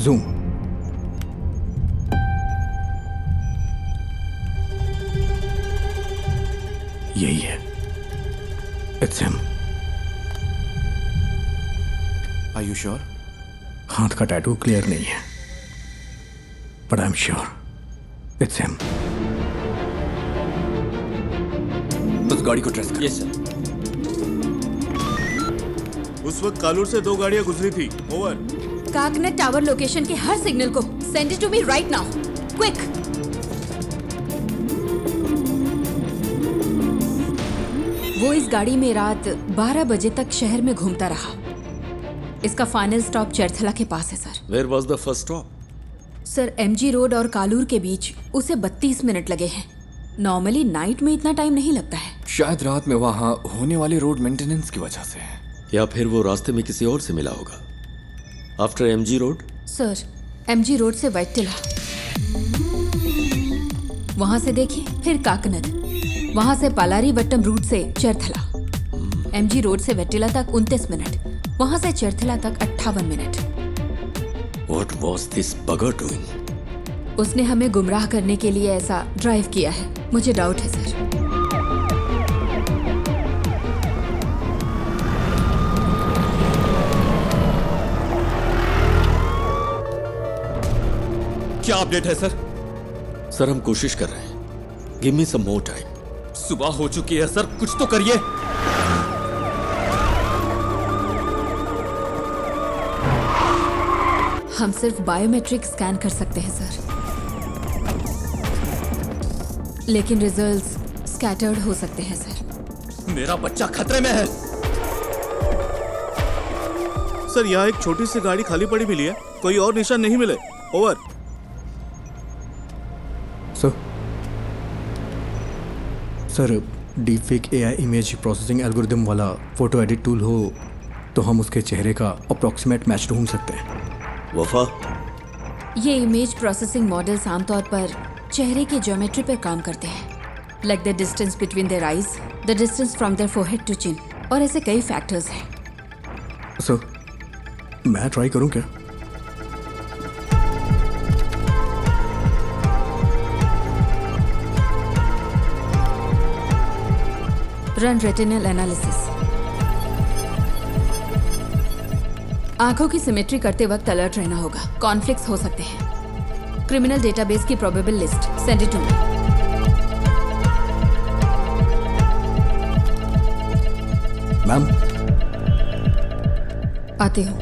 जूम। यही है। It's him. Are you sure? हाथ का टैटू क्लियर नहीं है, but I am sure it's him. उस गाड़ी को ट्रेस कर। Yes sir. उस वक्त कालूर से 2 गाड़ियां गुजरी थी। ओवर। काकनेट टावर लोकेशन के हर सिग्नल को send it to me right now, quick. वो इस गाड़ी में रात 12 बजे तक शहर में घूमता रहा। इसका फाइनल स्टॉप चरथला के पास है sir. Where was the first stop? Sir MG road और कालूर के बीच उसे 32 मिनट लगे हैं। नॉर्मली नाइट में इतना टाइम नहीं लगता है। शायद रात में वहां होने वाले रोड मेंटेनेंस की वजह से है, या फिर वो रास्ते में किसी और से मिला होगा। After MG road? Sir MG road से वैटिला, वहां से देखिए, फिर काकनद, वहां से पालारी वट्टम रूट से चरथला। एमजी रोड से वैटिला तक 29 मिनट, वहां से चरथला तक 58 minute. What was this bugger doing? उसने हमें गुमराह करने के लिए ऐसा ड्राइव किया है। मुझे डाउट है सर। क्या अपडेट है सर? सर हम कोशिश कर रहे हैं। गिव मी सम मोर टाइम। सुबह हो चुकी है सर, कुछ तो करिए। हम सिर्फ बायोमेट्रिक स्कैन कर सकते हैं सर, लेकिन रिजल्ट्स स्कैटर्ड हो सकते हैं सर। मेरा बच्चा खतरे में है। सर यहाँ एक छोटी सी गाड़ी खाली पड़ी मिली है, कोई और निशान नहीं मिले। Over. Sir deepfake AI image processing algorithm वाला फोटो एडिट टूल हो तो हम उसके चेहरे का अप्रॉक्सीमेट मैच ढूंढ सकते हैं। वफा, ये इमेज प्रोसेसिंग मॉडल्स आमतौर पर चेहरे की ज्योमेट्री पर काम करते हैं, like the distance between their eyes, the distance from their forehead to chin, और ऐसे कई फैक्टर्स हैं। सर मैं ट्राई करूं क्या? Run retinal analysis. आंखों की सिमेट्री करते वक्त अलर्ट रहना होगा, कॉन्फ्लिक्ट्स हो सकते हैं। क्रिमिनल डेटाबेस की probable list send it to me. Ma'am आते हो।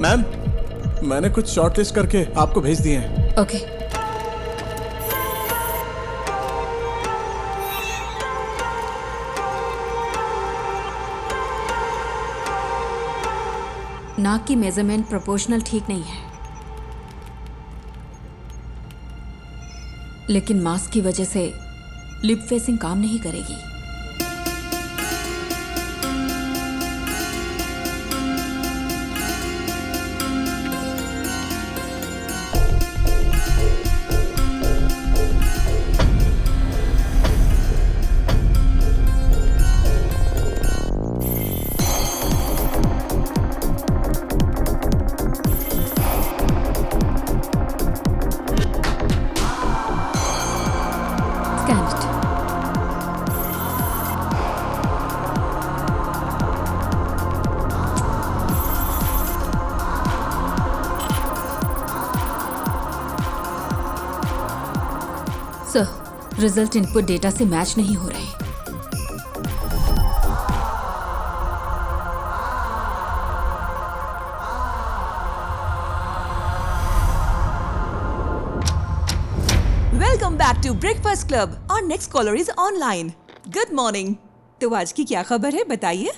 मैम मैंने कुछ शॉर्टलिस्ट करके आपको भेज दिए हैं। ओके। नाक की मेजरमेंट प्रोपोर्शनल ठीक नहीं है, लेकिन मास्क की वजह से लिप फेसिंग काम नहीं करेगी। सर, रिजल्ट इनपुट डेटा से मैच नहीं हो रहे। Welcome back to breakfast club. और next caller is online. Good morning. तो आज की क्या खबर है, बताइए।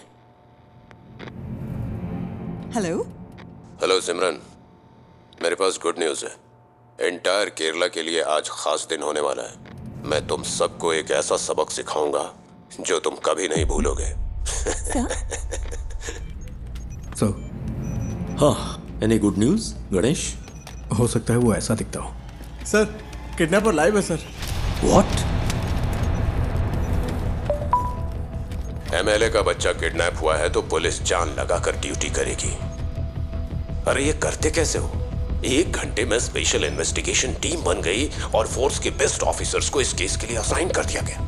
हेलो। हेलो सिमरन, मेरे पास गुड न्यूज़ है। एंटायर केरला के लिए आज खास दिन होने वाला है। मैं तुम सबको एक ऐसा सबक सिखाऊंगा जो तुम कभी नहीं भूलोगे। सो हाँ, एनी गुड न्यूज गणेश? हो सकता है वो ऐसा दिखता हो। सर किडनैपर लाइव है सर। व्हाट? एमएलए का बच्चा किडनैप हुआ है तो पुलिस जान लगाकर ड्यूटी करेगी। अरे ये करते कैसे हो? 1 घंटे में स्पेशल इन्वेस्टिगेशन टीम बन गई और फोर्स के बेस्ट ऑफिसर्स को इस केस के लिए असाइन कर दिया गया।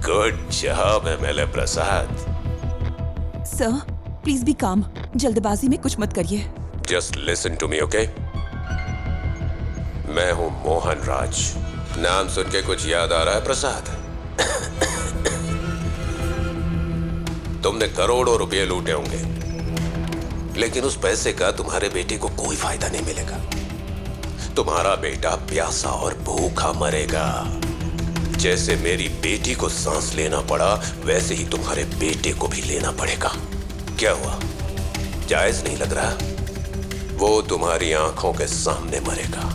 Good job MLA Prasad. Sir please be calm, जल्दबाजी में कुछ मत करिए। Just listen to me, okay? मैं हूं मोहन राज। नाम सुन के कुछ याद आ रहा है प्रसाद? तुमने करोड़ों रुपए लूटे होंगे, लेकिन उस पैसे का तुम्हारे बेटे को कोई फायदा नहीं मिलेगा। तुम्हारा बेटा प्यासा और भूखा मरेगा। जैसे मेरी बेटी को सांस लेना पड़ा, वैसे ही तुम्हारे बेटे को भी लेना पड़ेगा। क्या हुआ, जायज नहीं लग रहा? वो तुम्हारी आंखों के सामने मरेगा,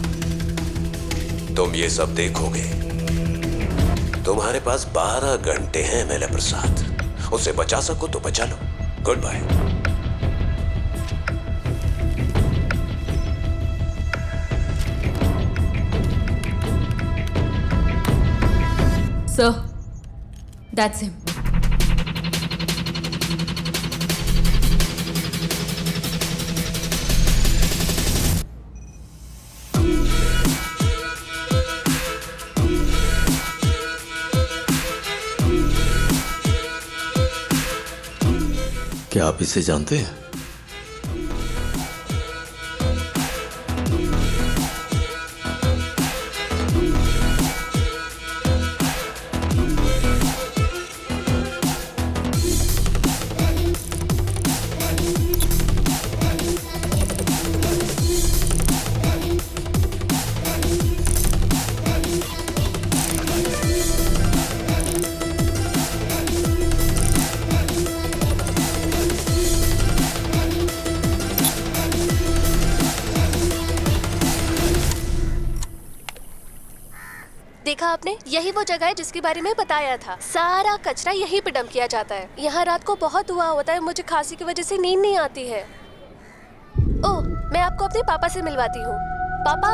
तुम ये सब देखोगे। तुम्हारे पास 12 घंटे हैं एमएलए प्रसाद, उसे बचा सको तो बचा लो। Good bye. Sir, that's him. क्या आप इसे जानते हैं? देखा आपने, यही वो जगह है जिसके बारे में बताया था। सारा कचरा यहीं पे डंप किया जाता है। यहाँ रात को बहुत धुआं होता है, मुझे खांसी की वजह से नींद नहीं आती है। ओह, मैं आपको अपने पापा से मिलवाती हूँ। पापा,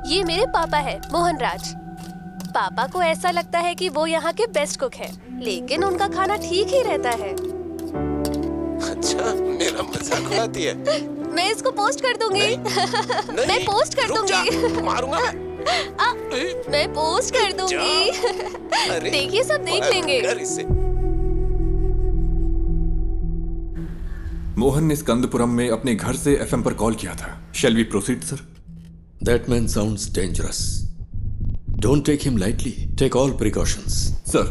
ये मेरे पापा है, मोहन राज। पापा को ऐसा लगता है कि वो यहाँ के बेस्ट कुक है, लेकिन उनका खाना ठीक ही रहता है। अच्छा, मेरा मजाक उड़ाती है। मैं इसको पोस्ट कर दूंगी। नहीं, मैं पोस्ट कर दूंगी। मारूंगा मैं पोस्ट कर दूंगी। देखिए, सब देख लेंगे। मोहन ने स्कंदपुरम में अपने घर से एफएम पर कॉल किया था। Shall we proceed sir? That man sounds dangerous. Don't take him lightly. Take all precautions. Sir.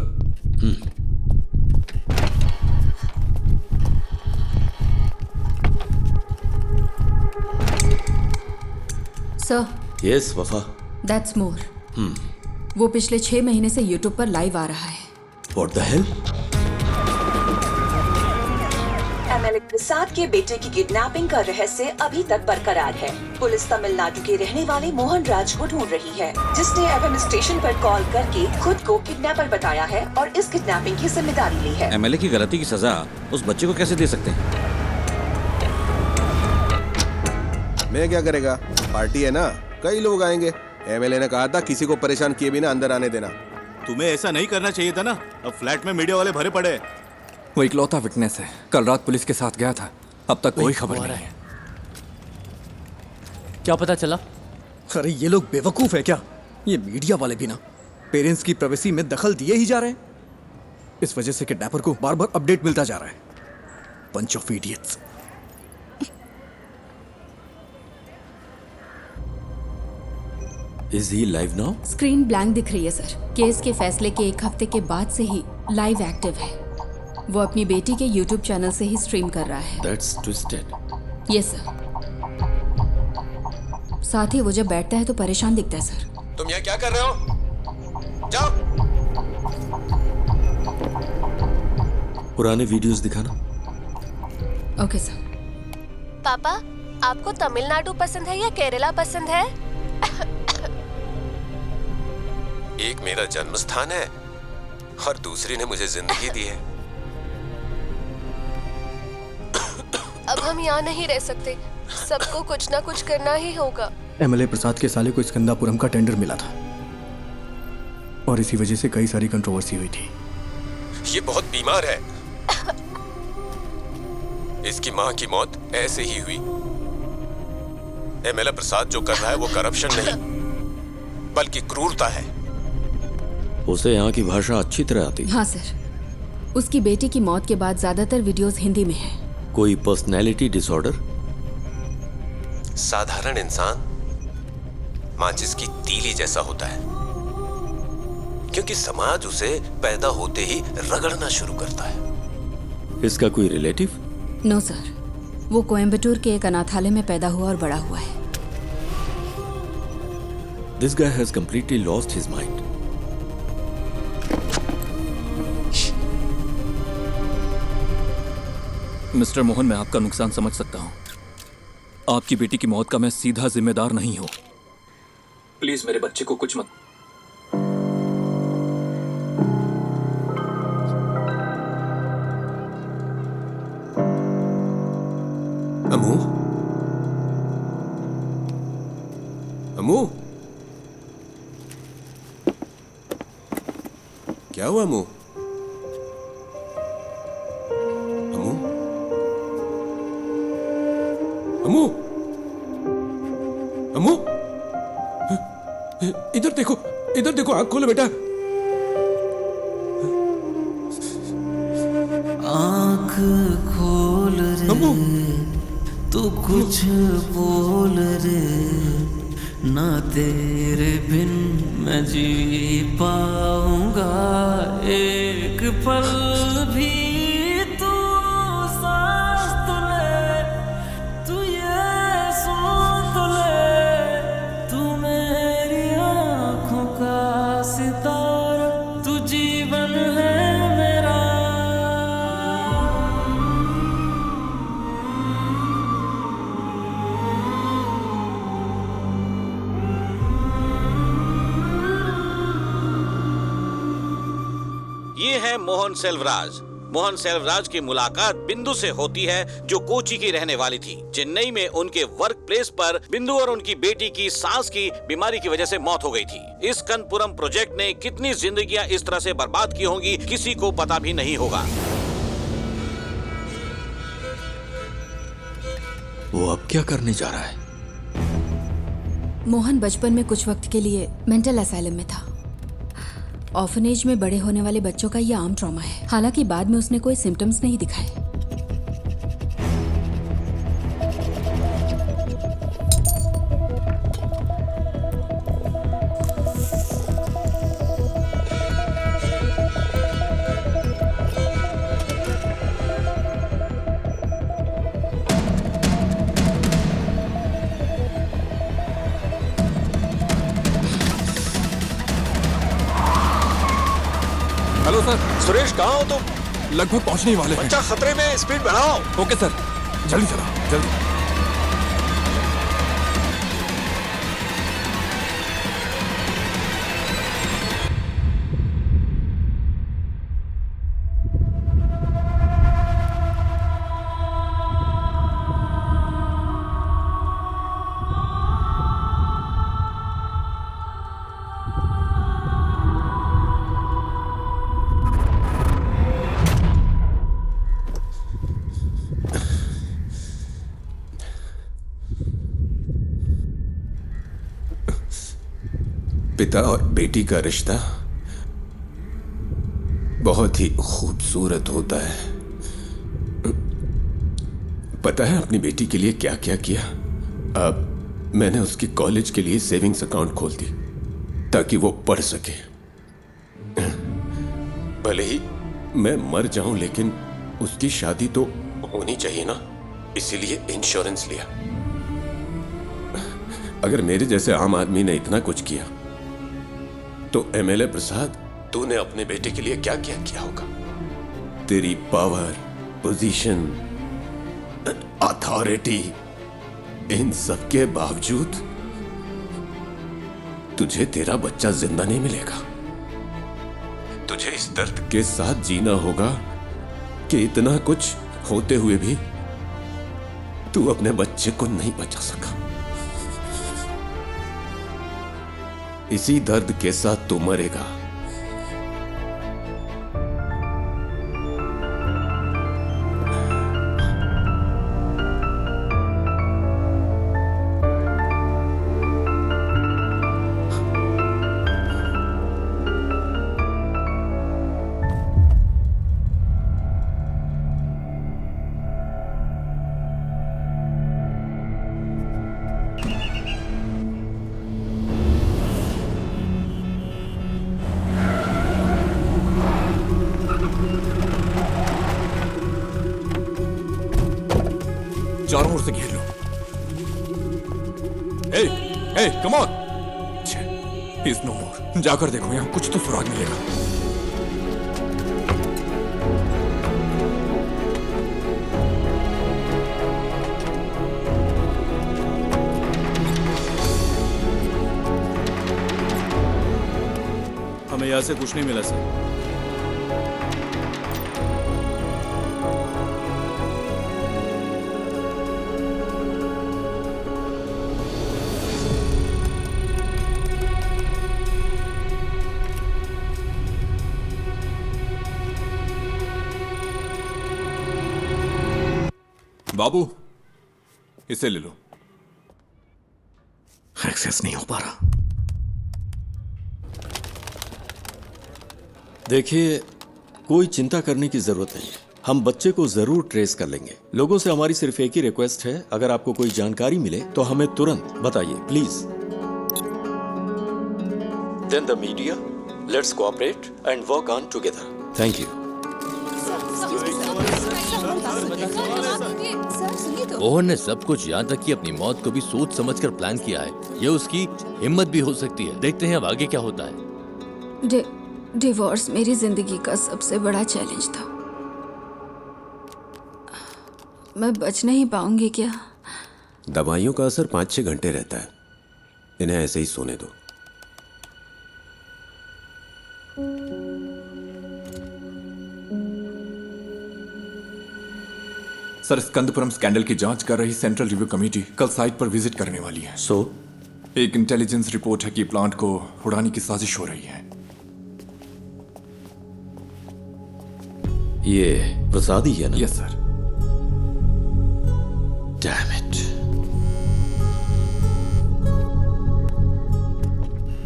Sir. Yes, Wafa. That's more. वो पिछले 6 महीने से YouTube पर लाइव आ रहा है। What the hell? MLA Prasad के बेटे की किडनैपिंग का रहस्य अभी तक बरकरार है। पुलिस तमिलनाडु के रहने वाले मोहन राज को ढूंढ रही है, जिसने एफएम स्टेशन पर कॉल करके खुद को किडनैपर बताया है और इस किडनैपिंग की जिम्मेदारी ली है। एमएलए की गलती की सजा उस बच्चे को कैसे दे सकते हैं? मैं क्या करेगा, पार्टी है ना, कई लोग आएंगे। एमएलए ने कहा था किसी को परेशान किए बिना अंदर आने देना। तुम्हें ऐसा नहीं करना चाहिए था ना। अब फ्लैट में मीडिया वाले भरे पड़े। वो इकलौता विटनेस है, कल रात पुलिस के साथ गया था, अब तक कोई खबर नहीं है। क्या पता चला? अरे ये लोग बेवकूफ है क्या? ये मीडिया वाले भी ना पेरेंट्स की प्राइवेसी में दखल दिए ही जा रहे हैं। इस वजह से किडनैपर को बार बार अपडेट मिलता जा रहा है। Bunch of idiots. Is he live now? Screen blank दिख रही है सर। केस के फैसले के 1 हफ्ते के बाद से ही लाइव एक्टिव है। वो अपनी बेटी के YouTube चैनल से ही स्ट्रीम कर रहा है। That's twisted. Yes sir. साथ ही वो जब बैठता है तो परेशान दिखता है सर। तुम यहाँ क्या कर रहे हो? जाओ। पुराने वीडियोस दिखाना। Okay sir. पापा, आपको तमिलनाडु पसंद है या केरला पसंद है? एक मेरा जन्म स्थान है और दूसरी ने मुझे जिंदगी दी है। अब हम यहाँ नहीं रह सकते, सबको कुछ ना कुछ करना ही होगा। एमएलए प्रसाद के साले को स्कंदापुरम का टेंडर मिला था और इसी वजह से कई सारी कंट्रोवर्सी हुई थी। ये बहुत बीमार है। इसकी मां की मौत ऐसे ही हुई। एमएलए प्रसाद जो कर रहा है वो करप्शन नहीं बल्कि क्रूरता है। उसे यहाँ की भाषा अच्छी तरह आती है। हाँ सर। उसकी बेटी की मौत के बाद ज्यादातर वीडियोस हिंदी में है। कोई पर्सनैलिटी डिसऑर्डर? साधारण इंसान माचिस की तीली जैसा होता है, क्योंकि समाज उसे पैदा होते ही रगड़ना शुरू करता है। इसका कोई रिलेटिव? नो सर, वो कोयम्बटूर के एक अनाथालय में पैदा हुआ और बड़ा हुआ है। This guy has completely lost his mind. Mister Mohan, मैं आपका नुकसान समझ सकता हूं। आपकी बेटी की मौत का मैं सीधा जिम्मेदार नहीं हूं। प्लीज मेरे बच्चे को कुछ मत। अमू, अमू, क्या हुआ अमू? अमू, अमू, अमू, इधर देखो, इधर देखो, आँख खोलो बेटा। आँख खोल रे, तू कुछ बोल रे, ना तेरे बिन मैं जी पाऊंगा एक पल भी। तू सांस तो ले, तू ये सुन तो ले, तू मेरी आँखों का सितारा, तू जीवन है मेरा। मोहन सेल्वराज। मोहन सेल्वराज की मुलाकात बिंदु से होती है, जो कोची की रहने वाली थी। चेन्नई में उनके वर्क प्लेस पर बिंदु और उनकी बेटी की सांस की बीमारी की वजह से मौत हो गई थी। इस कनपुरम प्रोजेक्ट ने कितनी जिंदगियां इस तरह से बर्बाद की होंगी, किसी को पता भी नहीं होगा। वो अब क्या करने जा रहा है? मोहन बचपन में कुछ वक्त के लिए मेंटल असाइलम में था। ऑर्फनेज में बड़े होने वाले बच्चों का यह आम ट्रॉमा है। हालांकि बाद में उसने कोई सिम्टम्स नहीं दिखाए। Hello sir. सुरेश, कहाँ हो तुम? लगभग पहुंचने ही वाले हैं। बच्चा खतरे में, स्पीड बढ़ाओ। ओके सर, जल्दी चला, जल्दी। पिता और बेटी का रिश्ता बहुत ही खूबसूरत होता है। पता है अपनी बेटी के लिए क्या क्या किया? अब मैंने उसकी कॉलेज के लिए सेविंग्स अकाउंट खोल दी ताकि वो पढ़ सके। भले ही मैं मर जाऊं, लेकिन उसकी शादी तो होनी चाहिए ना, इसीलिए इंश्योरेंस लिया। अगर मेरे जैसे आम आदमी ने इतना कुछ किया तो एमएलए प्रसाद, तूने अपने बेटे के लिए क्या क्या किया होगा? तेरी पावर, पोजीशन, अथॉरिटी, इन सब के बावजूद तुझे तेरा बच्चा जिंदा नहीं मिलेगा। तुझे इस दर्द के साथ जीना होगा कि इतना कुछ होते हुए भी तू अपने बच्चे को नहीं बचा सका। इसी दर्द के साथ तू मरेगा। चारों ओर से घेर लो। Come on. He is no more. जाकर देखो, यहां कुछ तो सुराग मिलेगा। हमें यहाँ से कुछ नहीं मिला सर। बाबू, इसे ले लो। एक्सेस नहीं हो पा रहा। देखिए, कोई चिंता करने की जरूरत नहीं है। हम बच्चे को जरूर ट्रेस कर लेंगे। लोगों से हमारी सिर्फ एक ही रिक्वेस्ट है, अगर आपको कोई जानकारी मिले तो हमें तुरंत बताइए, please. Then the media, let's cooperate and work on together. Thank you. Mohan ने सब कुछ, यहाँ तक कि अपनी मौत को भी सोच समझकर प्लान किया है। ये उसकी हिम्मत भी हो सकती है। देखते हैं अब आगे क्या होता है। डिवोर्स मेरी जिंदगी का सबसे बड़ा चैलेंज था। मैं बच नहीं पाऊंगी क्या? दवाइयों का असर 5-6 घंटे रहता है। इन्हें ऐसे ही सोने दो। सर, स्कंदपुरम स्कैंडल की जांच कर रही सेंट्रल रिव्यू कमेटी कल साइट पर विजिट करने वाली है। एक इंटेलिजेंस रिपोर्ट है कि प्लांट को उड़ाने की साजिश हो रही है। ये प्रसाद ही है ना? Yes sir. Damn it.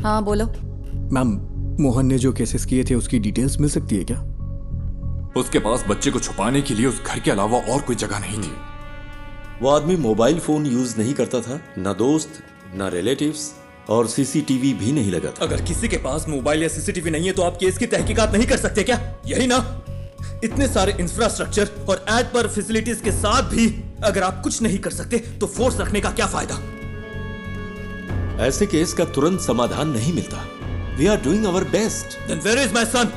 हाँ बोलो। मैम, मोहन ने जो केसेस किए थे उसकी डिटेल्स मिल सकती है क्या? उसके पास बच्चे को छुपाने के लिए उस घर के अलावा और कोई जगह नहीं थी। वो आदमी मोबाइल फोन यूज नहीं करता था, ना दोस्त, ना रिलेटिव्स, और सीसीटीवी भी नहीं लगा था। अगर किसी के पास मोबाइल या सीसीटीवी नहीं है तो आप केस की तहकीकात नहीं कर सकते क्या? यही ना? इतने सारे इंफ्रास्ट्रक्चर और एड पर फैसिलिटीज के साथ भी अगर आप कुछ नहीं कर सकते तो फोर्स रखने का क्या फायदा? ऐसे केस का तुरंत समाधान नहीं मिलता। We are doing our best. Then where is my son?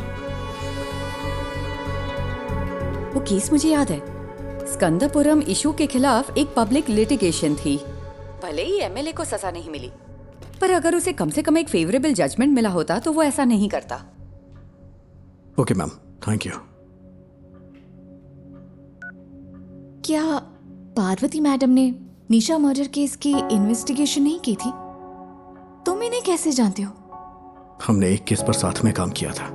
वो केस मुझे याद है। स्कंदपुरम इशू के खिलाफ एक पब्लिक लिटिगेशन थी। भले ही एमएलए को सजा नहीं मिली, पर अगर उसे कम से कम एक फेवरेबल जजमेंट मिला होता तो वो ऐसा नहीं करता। Okay ma'am, thank you. क्या पार्वती मैडम ने निशा मर्डर केस की इन्वेस्टिगेशन नहीं की थी? तुम इन्हें कैसे जानते हो? हमने एक केस पर साथ में काम किया था।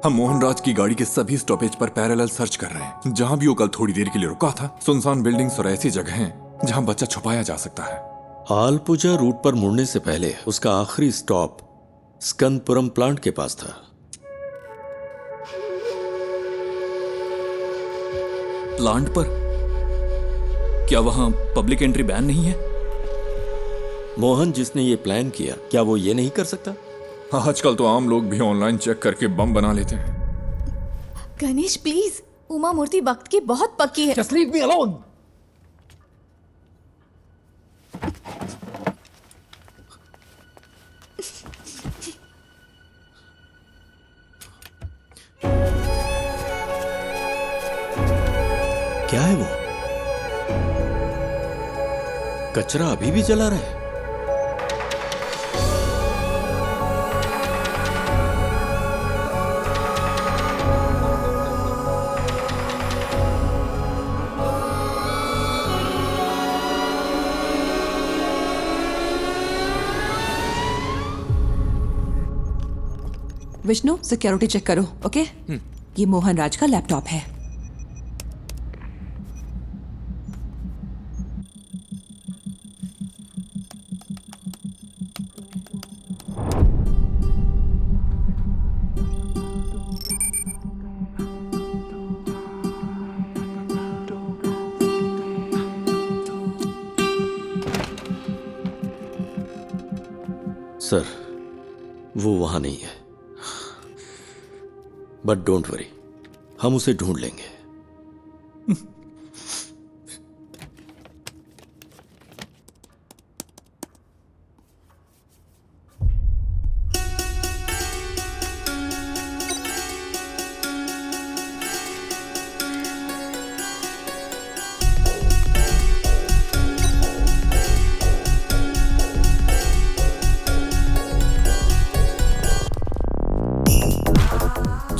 हम मोहनराज की गाड़ी के सभी स्टॉपेज पर पैरेलल सर्च कर रहे हैं। जहां भी वो कल थोड़ी देर के लिए रुका था, सुनसान बिल्डिंग्स और ऐसी जगह हैं जहां बच्चा छुपाया जा सकता है। आलपुजा रूट पर मुड़ने से पहले उसका आखिरी स्टॉप स्कंदपुरम प्लांट के पास था। प्लांट पर? क्या वहां पब्लिक एंट्री बैन नहीं है? मोहन जिसने ये प्लान किया, क्या वो ये नहीं कर सकता? आजकल तो आम लोग भी ऑनलाइन चेक करके बम बना लेते हैं। गणेश प्लीज, उमा मूर्ति वक्त की बहुत पक्की है। Just leave me alone. क्या है वो? कचरा अभी भी जला रहा है। विष्णु, सिक्योरिटी चेक करो, ओके? ये मोहन राज का लैपटॉप है। सर, वो वहां नहीं है, बट डोंट वरी, हम उसे ढूंढ लेंगे।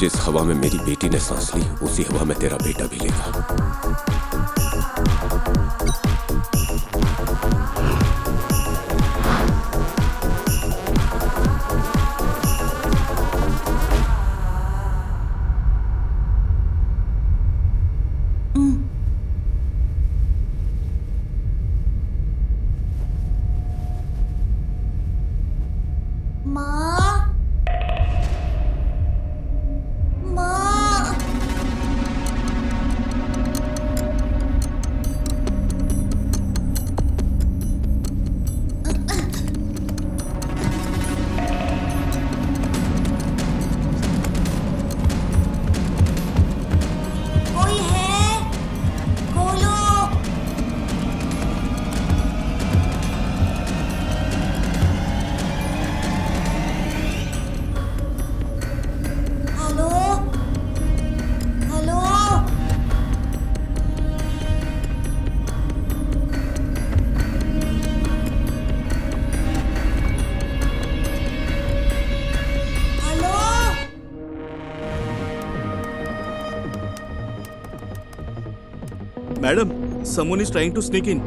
जिस हवा में मेरी बेटी ने सांस ली, उसी हवा में तेरा बेटा भी लेगा। Madam, someone is trying to sneak in.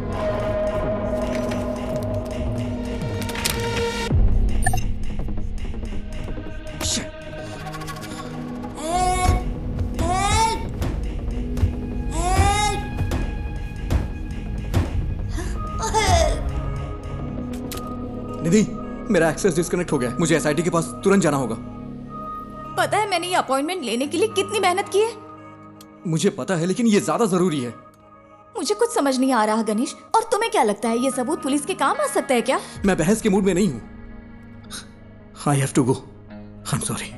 निधि, मेरा एक्सेस डिस्कनेक्ट हो गया है। मुझे एसआईटी के पास तुरंत जाना होगा। पता है मैंने ये अपॉइंटमेंट लेने के लिए कितनी मेहनत की है? मुझे पता है, लेकिन ये ज्यादा जरूरी है। मुझे कुछ समझ नहीं आ रहा गणेश। और तुम्हें क्या लगता है ये सबूत पुलिस के काम आ सकता है क्या? मैं बहस के मूड में नहीं हूं। I have to go. I am sorry.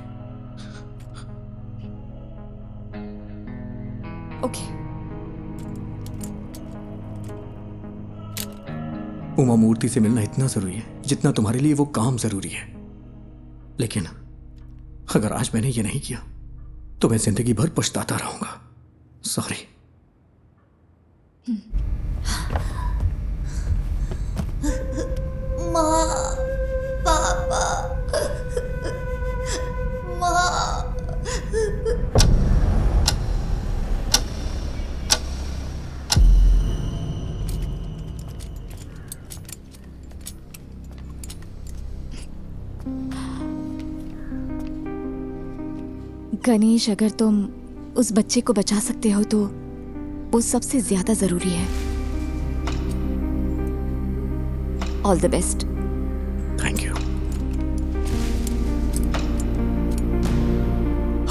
Okay. Uma Murthy से मिलना इतना जरूरी है जितना तुम्हारे लिए वो काम जरूरी है। लेकिन अगर आज मैंने ये नहीं किया तो मैं जिंदगी भर पछताता रहूंगा। सॉरी। माँ, पापा, माँ। गणेश, अगर तुम उस बच्चे को बचा सकते हो तो वो सबसे ज्यादा जरूरी है। All the best. Thank you.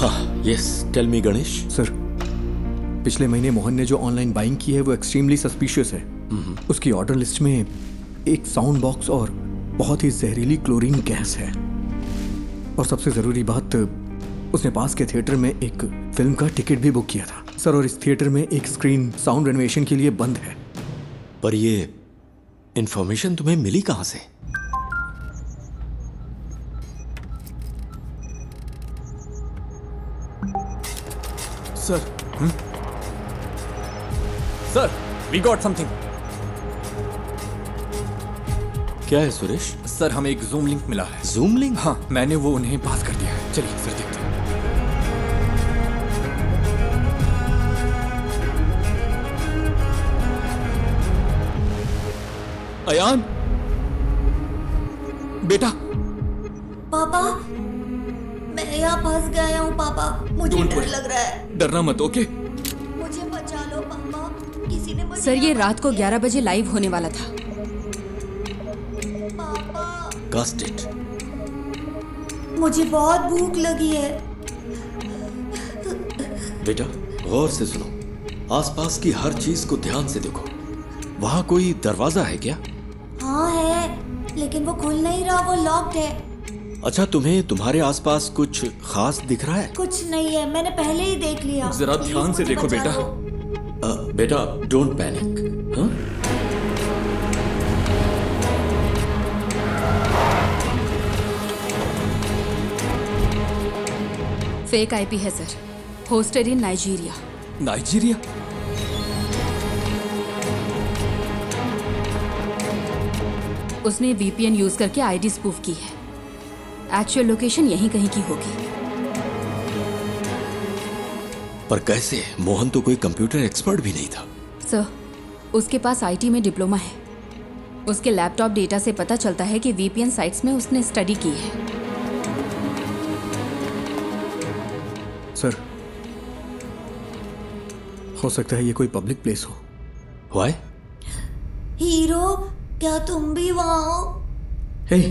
हाँ, yes, tell me Ganesh. Sir, पिछले महीने मोहन ने जो ऑनलाइन बाइंग की है वो एक्सट्रीमली सस्पिशियस है। उसकी ऑर्डर लिस्ट में एक साउंड बॉक्स और बहुत ही जहरीली क्लोरीन गैस है। और सबसे जरूरी बात, उसने पास के थिएटर में एक फिल्म का टिकट भी बुक किया था सर। और इस थिएटर में एक स्क्रीन साउंड रेनोवेशन के लिए बंद है। पर ये इंफॉर्मेशन तुम्हें मिली कहां से? Sir, sir, we got something. क्या है सुरेश? सर, हमें एक जूम लिंक मिला है। Zoom link? हाँ, मैंने वो उन्हें पास कर दिया है। चलिए सर, देखते हैं। अयान, बेटा। पापा, मैं यहाँ फंस गया हूँ पापा। मुझे Don't डर worry. लग रहा है। डरना मत, ओके? मुझे बचा लो पापा। किसी ने मुझे सर, ये रात को 11 बजे लाइव होने वाला था। Cast it. मुझे बहुत भूख लगी है। बेटा, गौर से सुनो। आसपास की हर चीज को ध्यान से देखो। वहां कोई दरवाजा है क्या? हाँ है, लेकिन वो खुल नहीं रहा, वो लॉक्ड है। अच्छा, तुम्हें तुम्हारे आसपास कुछ खास दिख रहा है? कुछ नहीं है, मैंने पहले ही देख लिया। जरा ध्यान से देखो बेटा। बेटा, डोंट पैनिक। हाँ? फेक आईपी है सर, होस्टेड इन नाइजीरिया। नाइजीरिया? उसने वीपीएन यूज करके आईडी स्पूफ की है। एक्चुअल लोकेशन यहीं कहीं की होगी। पर कैसे? मोहन तो कोई कंप्यूटर एक्सपर्ट भी नहीं था। सर, उसके पास आईटी में डिप्लोमा है। उसके लैपटॉप डेटा से पता चलता है कि वीपीएन साइट्स में उसने स्टडी की है। सर, हो सकता है ये कोई पब्लिक प्लेस हो। Why? हीरो, क्या तुम भी वहाँ हो? हे,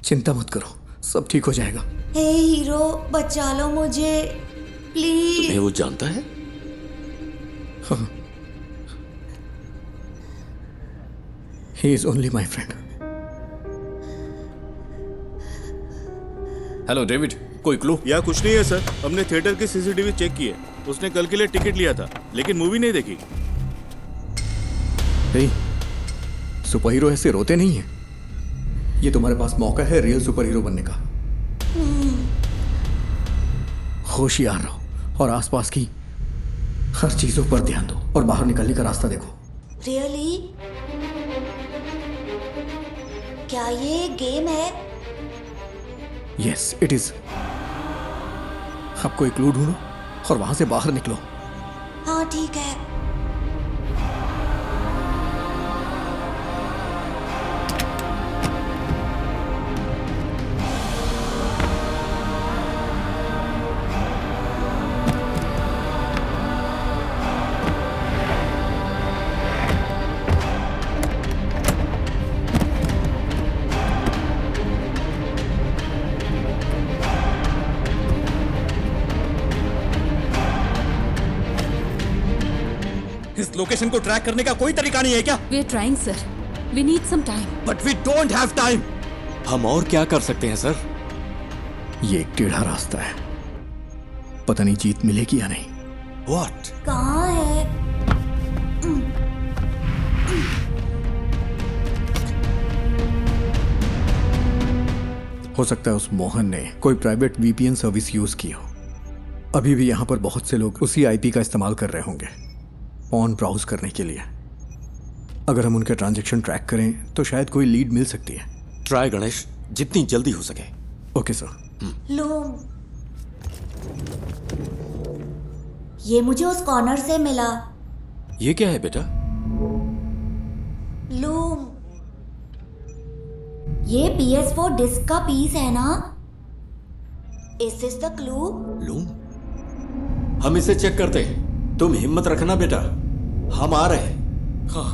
चिंता मत करो, सब ठीक हो जाएगा। हे हीरो, बचा लो मुझे प्लीज। तुम्हें वो जानता है? हाँ। He is only my friend. Hello David, कोई क्लू? या कुछ नहीं है सर। हमने थिएटर की सीसीटीवी चेक की है। उसने कल के लिए टिकट लिया था, लेकिन मूवी नहीं देखी। नहीं, सुपर हीरो ऐसे रोते नहीं है। ये तुम्हारे पास मौका है रियल सुपर हीरो बनने का। होशियार रहो और आसपास की हर चीजों पर ध्यान दो और बाहर निकलने का रास्ता देखो। रियली? क्या ये गेम है? Yes, it is. आपको एक क्लू ढूंढो और वहां से बाहर निकलो। हाँ ठीक है। इस लोकेशन को ट्रैक करने का कोई तरीका नहीं है क्या? We are trying sir, we need some time. But we don't have time. हम और क्या कर सकते हैं सर? ये एक टेढ़ा रास्ता है, पता नहीं जीत मिलेगी या नहीं। What? कहाँ है? हो सकता है उस मोहन ने कोई प्राइवेट वीपीएन सर्विस यूज की हो। अभी भी यहाँ पर बहुत से लोग उसी आईपी का इस्तेमाल कर रहे होंगे ऑन ब्राउज करने के लिए। अगर हम उनके ट्रांजैक्शन ट्रैक करें तो शायद कोई लीड मिल सकती है। ट्राई गणेश, जितनी जल्दी हो सके। Okay sir. लूम, ये मुझे उस कॉर्नर से मिला। ये क्या है बेटा? लूम, ये PS4 डिस्क का पीस है ना? Is this the clue? Loom, हम इसे चेक करते हैं। तुम हिम्मत रखना बेटा, हम आ रहे हैं। हाँ।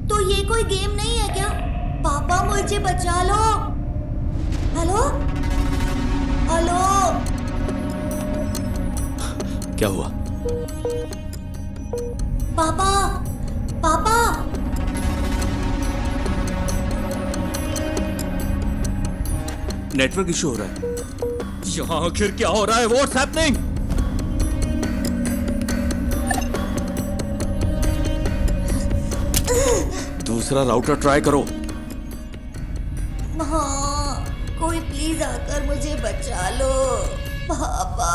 तो ये कोई गेम नहीं है क्या? पापा मुझे बचा लो। हेलो हेलो, क्या हुआ? पापा पापा, नेटवर्क इशू हो रहा है। यहाँ आखिर क्या हो रहा है? What's happening? दूसरा राउटर ट्राई करो। हाँ, कोई प्लीज आकर मुझे बचा लो पापा।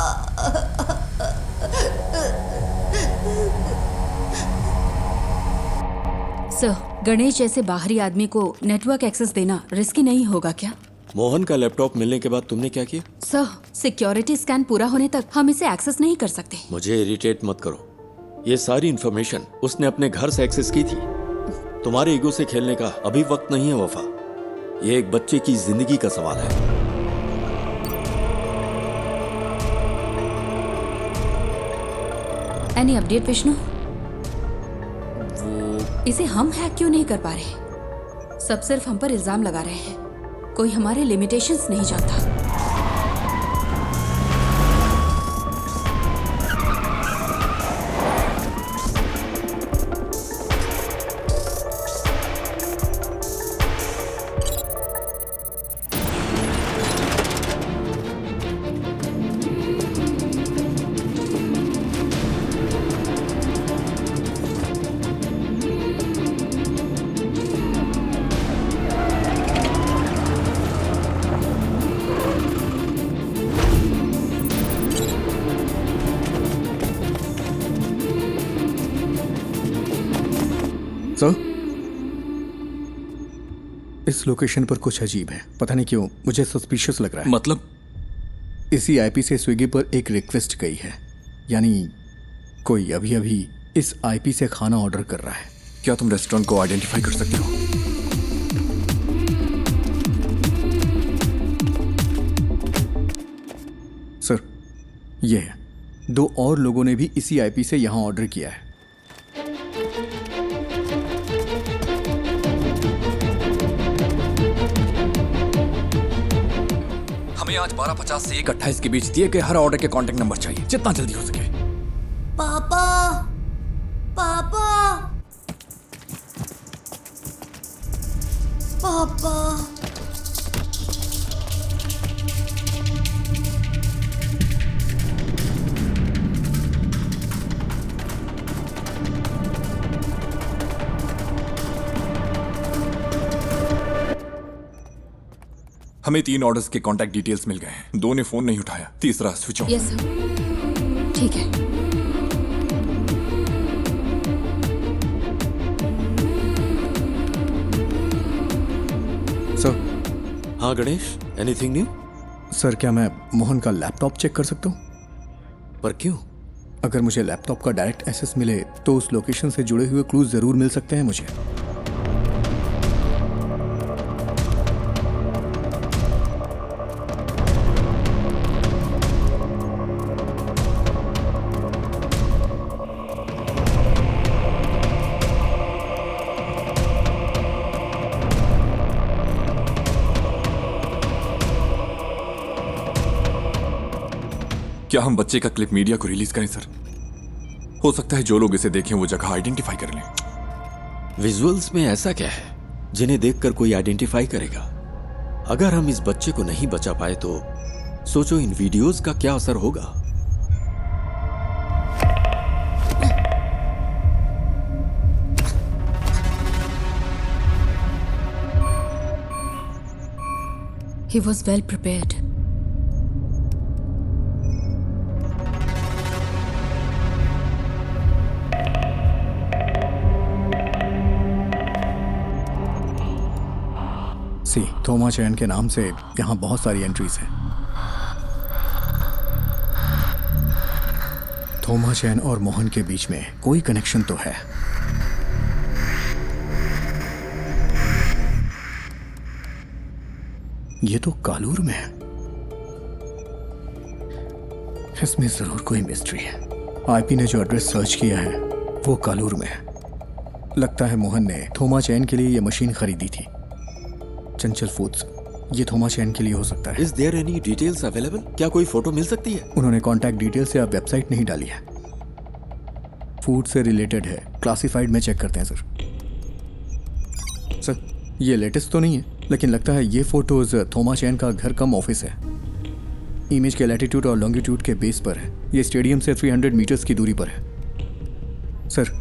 सर, गणेश जैसे बाहरी आदमी को नेटवर्क एक्सेस देना रिस्की नहीं होगा क्या? मोहन का लैपटॉप मिलने के बाद तुमने क्या किया? सर, सिक्योरिटी स्कैन पूरा होने तक हम इसे एक्सेस नहीं कर सकते। मुझे इरिटेट मत करो। ये सारी इंफॉर्मेशन उसने अपने घर से एक्सेस की थी। तुम्हारे ईगो से खेलने का अभी वक्त नहीं है वफा। ये एक बच्चे की जिंदगी का सवाल है। Any update Vishnu? इसे हम हैक क्यों नहीं कर पा रहे? सब सिर्फ हम पर इल्जाम लगा रहे हैं। कोई हमारे लिमिटेशंस नहीं जानता। सर, इस लोकेशन पर कुछ अजीब है। पता नहीं क्यों मुझे सस्पिशियस लग रहा है। मतलब? इसी आईपी से स्विगी पर एक रिक्वेस्ट गई है, यानी कोई अभी अभी इस आईपी से खाना ऑर्डर कर रहा है। क्या तुम रेस्टोरेंट को आइडेंटिफाई कर सकते हो? सर, ये है। 2 और लोगों ने भी इसी आईपी से यहां ऑर्डर किया है। हमें आज 12:50 से 1:28 के बीच दिए गए हर ऑर्डर के कांटेक्ट नंबर चाहिए, जितना जल्दी हो सके। पापा पापा पापा, हमें 3 ऑर्डर्स के कांटेक्ट डिटेल्स मिल गए हैं। 2 ने फोन नहीं उठाया, तीसरा स्विच ऑफ। यस सर, ठीक है। सर। हाँ गणेश, एनीथिंग न्यू? सर, क्या मैं मोहन का लैपटॉप चेक कर सकता हूँ? पर क्यों? अगर मुझे लैपटॉप का डायरेक्ट एक्सेस मिले तो उस लोकेशन से जुड़े हुए क्लूज जरूर मिल सकते हैं मुझे। क्या हम बच्चे का क्लिप मीडिया को रिलीज करें सर? हो सकता है जो लोग इसे देखें वो जगह आइडेंटिफाई कर लें। विजुअल्स में ऐसा क्या है जिन्हें देखकर कोई आइडेंटिफाई करेगा? अगर हम इस बच्चे को नहीं बचा पाए तो सोचो इन वीडियोस का क्या असर होगा। He was well prepared. सी थोमा चैन के नाम से यहाँ बहुत सारी एंट्रीज हैं। थोमा चैन और मोहन के बीच में कोई कनेक्शन तो है। ये तो कालूर में है। इसमें जरूर कोई मिस्ट्री है। आईपी ने जो एड्रेस सर्च किया है वो कालूर में है। लगता है मोहन ने थोमा चैन के लिए ये मशीन खरीदी थी। चंचल फूड्स, ये थोमा चैन के लिए हो सकता है। Is there any details available? क्या कोई फोटो मिल सकती है? उन्होंने कॉन्टैक्ट डिटेल्स या वेबसाइट नहीं डाली है। फूड से रिलेटेड है, क्लासिफाइड में चेक करते हैं सर। सर ये लेटेस्ट तो नहीं है, लेकिन लगता है ये फोटोज थोमा चैन का घर कम ऑफिस है। इमेज के लैटिट्यूड और लॉन्गिट्यूड के बेस पर है। ये स्टेडियम से 300 मीटर्स की दूरी पर है। सर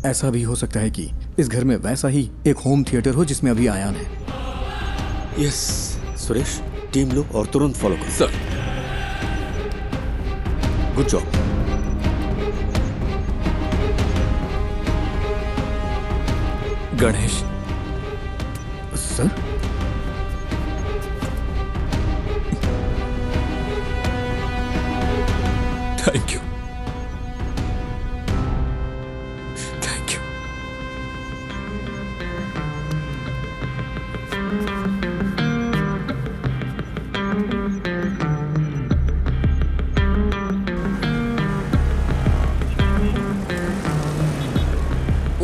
ऐसा भी हो सकता है कि इस घर में वैसा ही एक होम थिएटर हो जिसमें अभी आयान है। यस सुरेश, टीम लो और तुरंत फॉलो करो। Sir good job. Ganesh sir, thank you, thank you.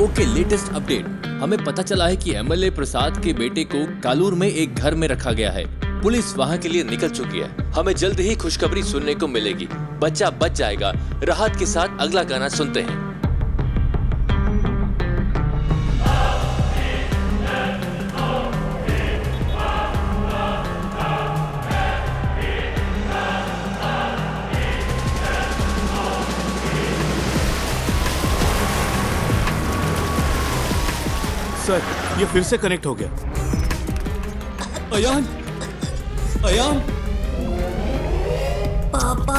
Okay, latest update. हमें पता चला है कि एमएलए प्रसाद के बेटे को कालूर में एक घर में रखा गया है। पुलिस वहां के लिए निकल चुकी है। हमें जल्द ही खुशखबरी सुनने को मिलेगी। बच्चा बच जाएगा। राहत के साथ अगला गाना सुनते हैं। सर ये फिर से कनेक्ट हो गया। अयान, अयान, पापा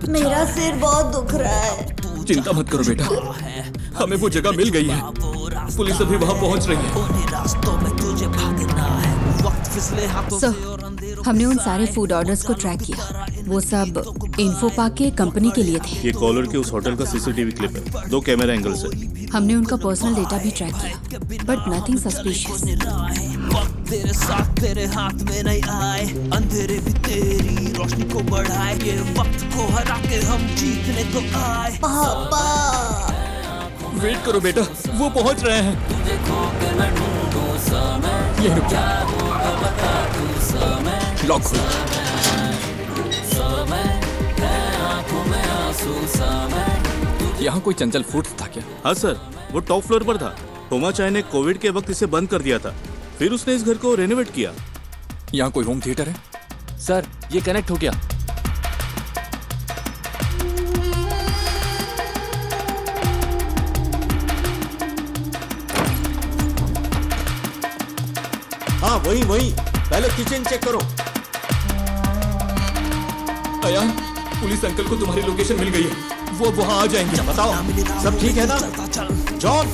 मेरा सिर बहुत दुख रहा है। चिंता मत करो बेटा, हमें वो जगह मिल गई है। पुलिस अभी वहां पहुंच रही है। सर, हमने उन सारे फूड ऑर्डर्स को ट्रैक किया। वो सब इन्फो पार्क के कंपनी के लिए थे। ये कॉलर के उस होटल का सीसीटीवी क्लिप है। 2 कैमरा एंगल से। हमने उनका पर्सनल डेटा भी ट्रैक किया, बट नथिंग सस्पिशियस। तेरे साथ तेरे हाथ में नहीं आए, अंधेरे भी तेरी रोशनी को बढ़ाए। ये वक्त को हरा के हम जीतने को आए। पापा वेट करो बेटा, वो पहुंच रहे हैं। ये रुक जा। लॉक खोलो। यहाँ कोई चंचल फूड्स था क्या? हाँ सर, वो टॉप फ्लोर पर था। थोमा चाय ने कोविड के वक्त इसे बंद कर दिया था, फिर उसने इस घर को रेनोवेट किया। यहाँ कोई होम थिएटर है? सर ये कनेक्ट हो गया। हाँ वही पहले किचन चेक करो। अयान, पुलिस अंकल को तुम्हारी लोकेशन मिल गई है। वो वहाँ आ जाएंगे। बताओ सब ठीक है ना? जॉन,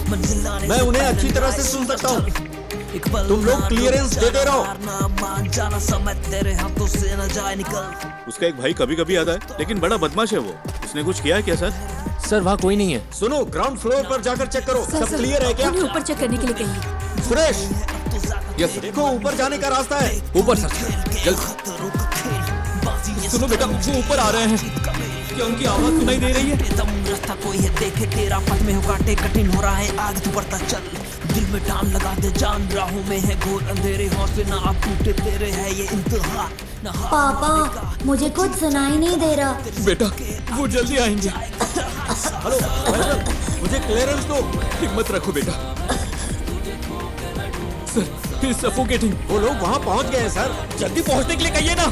मैं उन्हें अच्छी तरह से सुन सकता हूँ। तुम लोग क्लियरेंस देते रहो। उसका एक भाई कभी कभी आता है, लेकिन बड़ा बदमाश है वो। उसने कुछ किया है क्या सर? सर वहाँ कोई नहीं है। सुनो, ग्राउंड फ्लोर पर जाकर चेक करो। सब क्लियर है क्या? उन्हें ऊपर चेक करने के लिए कहिए। सुरेश, यस देखो ऊपर जाने का रास्ता है। ऊपर सर, जल्दी। सुनो बेटा, वो ऊपर आ रहे हैं। क्या उनकी आवाज सुनाई दे रही है? रास्ता कोई है देखे तेरा, पथ में हो काटे कठिन हो रहा है। आगे तू बढ़ता चल, दिल में टान लगा दे जान। राहों में है घोर अंधेरे, हौसले ना आप टूटे तेरे है ये इंतहा। पापा मुझे कुछ सुनाई नहीं दे रहा। बेटा वो जल्दी आएंगे। हेलो मुझे क्लियरेंस दो। हिम्मत रखो बेटा। Sir, he is suffocating. वो लोग वहां पहुंच गए हैं सर। जल्दी पहुंचने के लिए कहिए ना।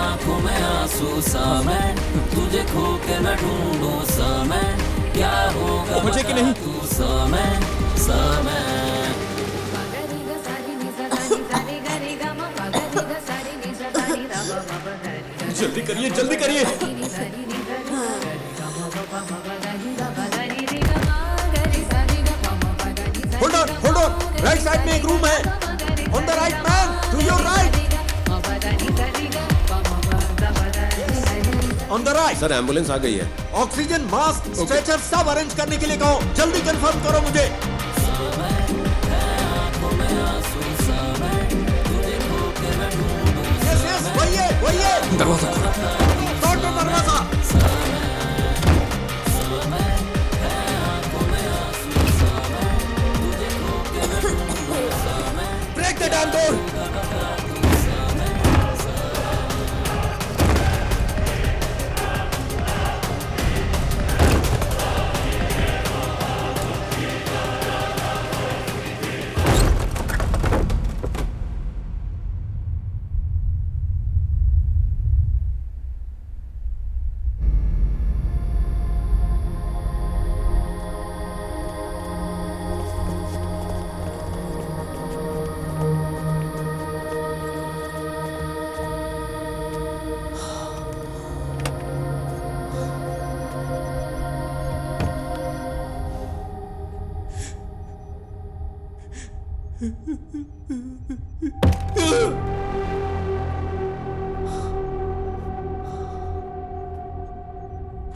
आंखों में आंसू सा मैं, तुझे खो के मैं ढूंढूं सा मैं, क्या होगा पहुंचे कि नहीं? तू सा मैं, सा मैं। जल्दी करिए, जल्दी करिए। होल्ड ऑन, राइट साइड में एक रूम है। On the right man, to your right. On the right. Sir ambulance आ गई है। ऑक्सीजन, मास्क, स्ट्रेचर सब अरेंज करने के लिए कहो। जल्दी कंफर्म करो मुझे। यस, वही है। दरवाजा खोलो। तोड़ दो दरवाजा। Break the damn door.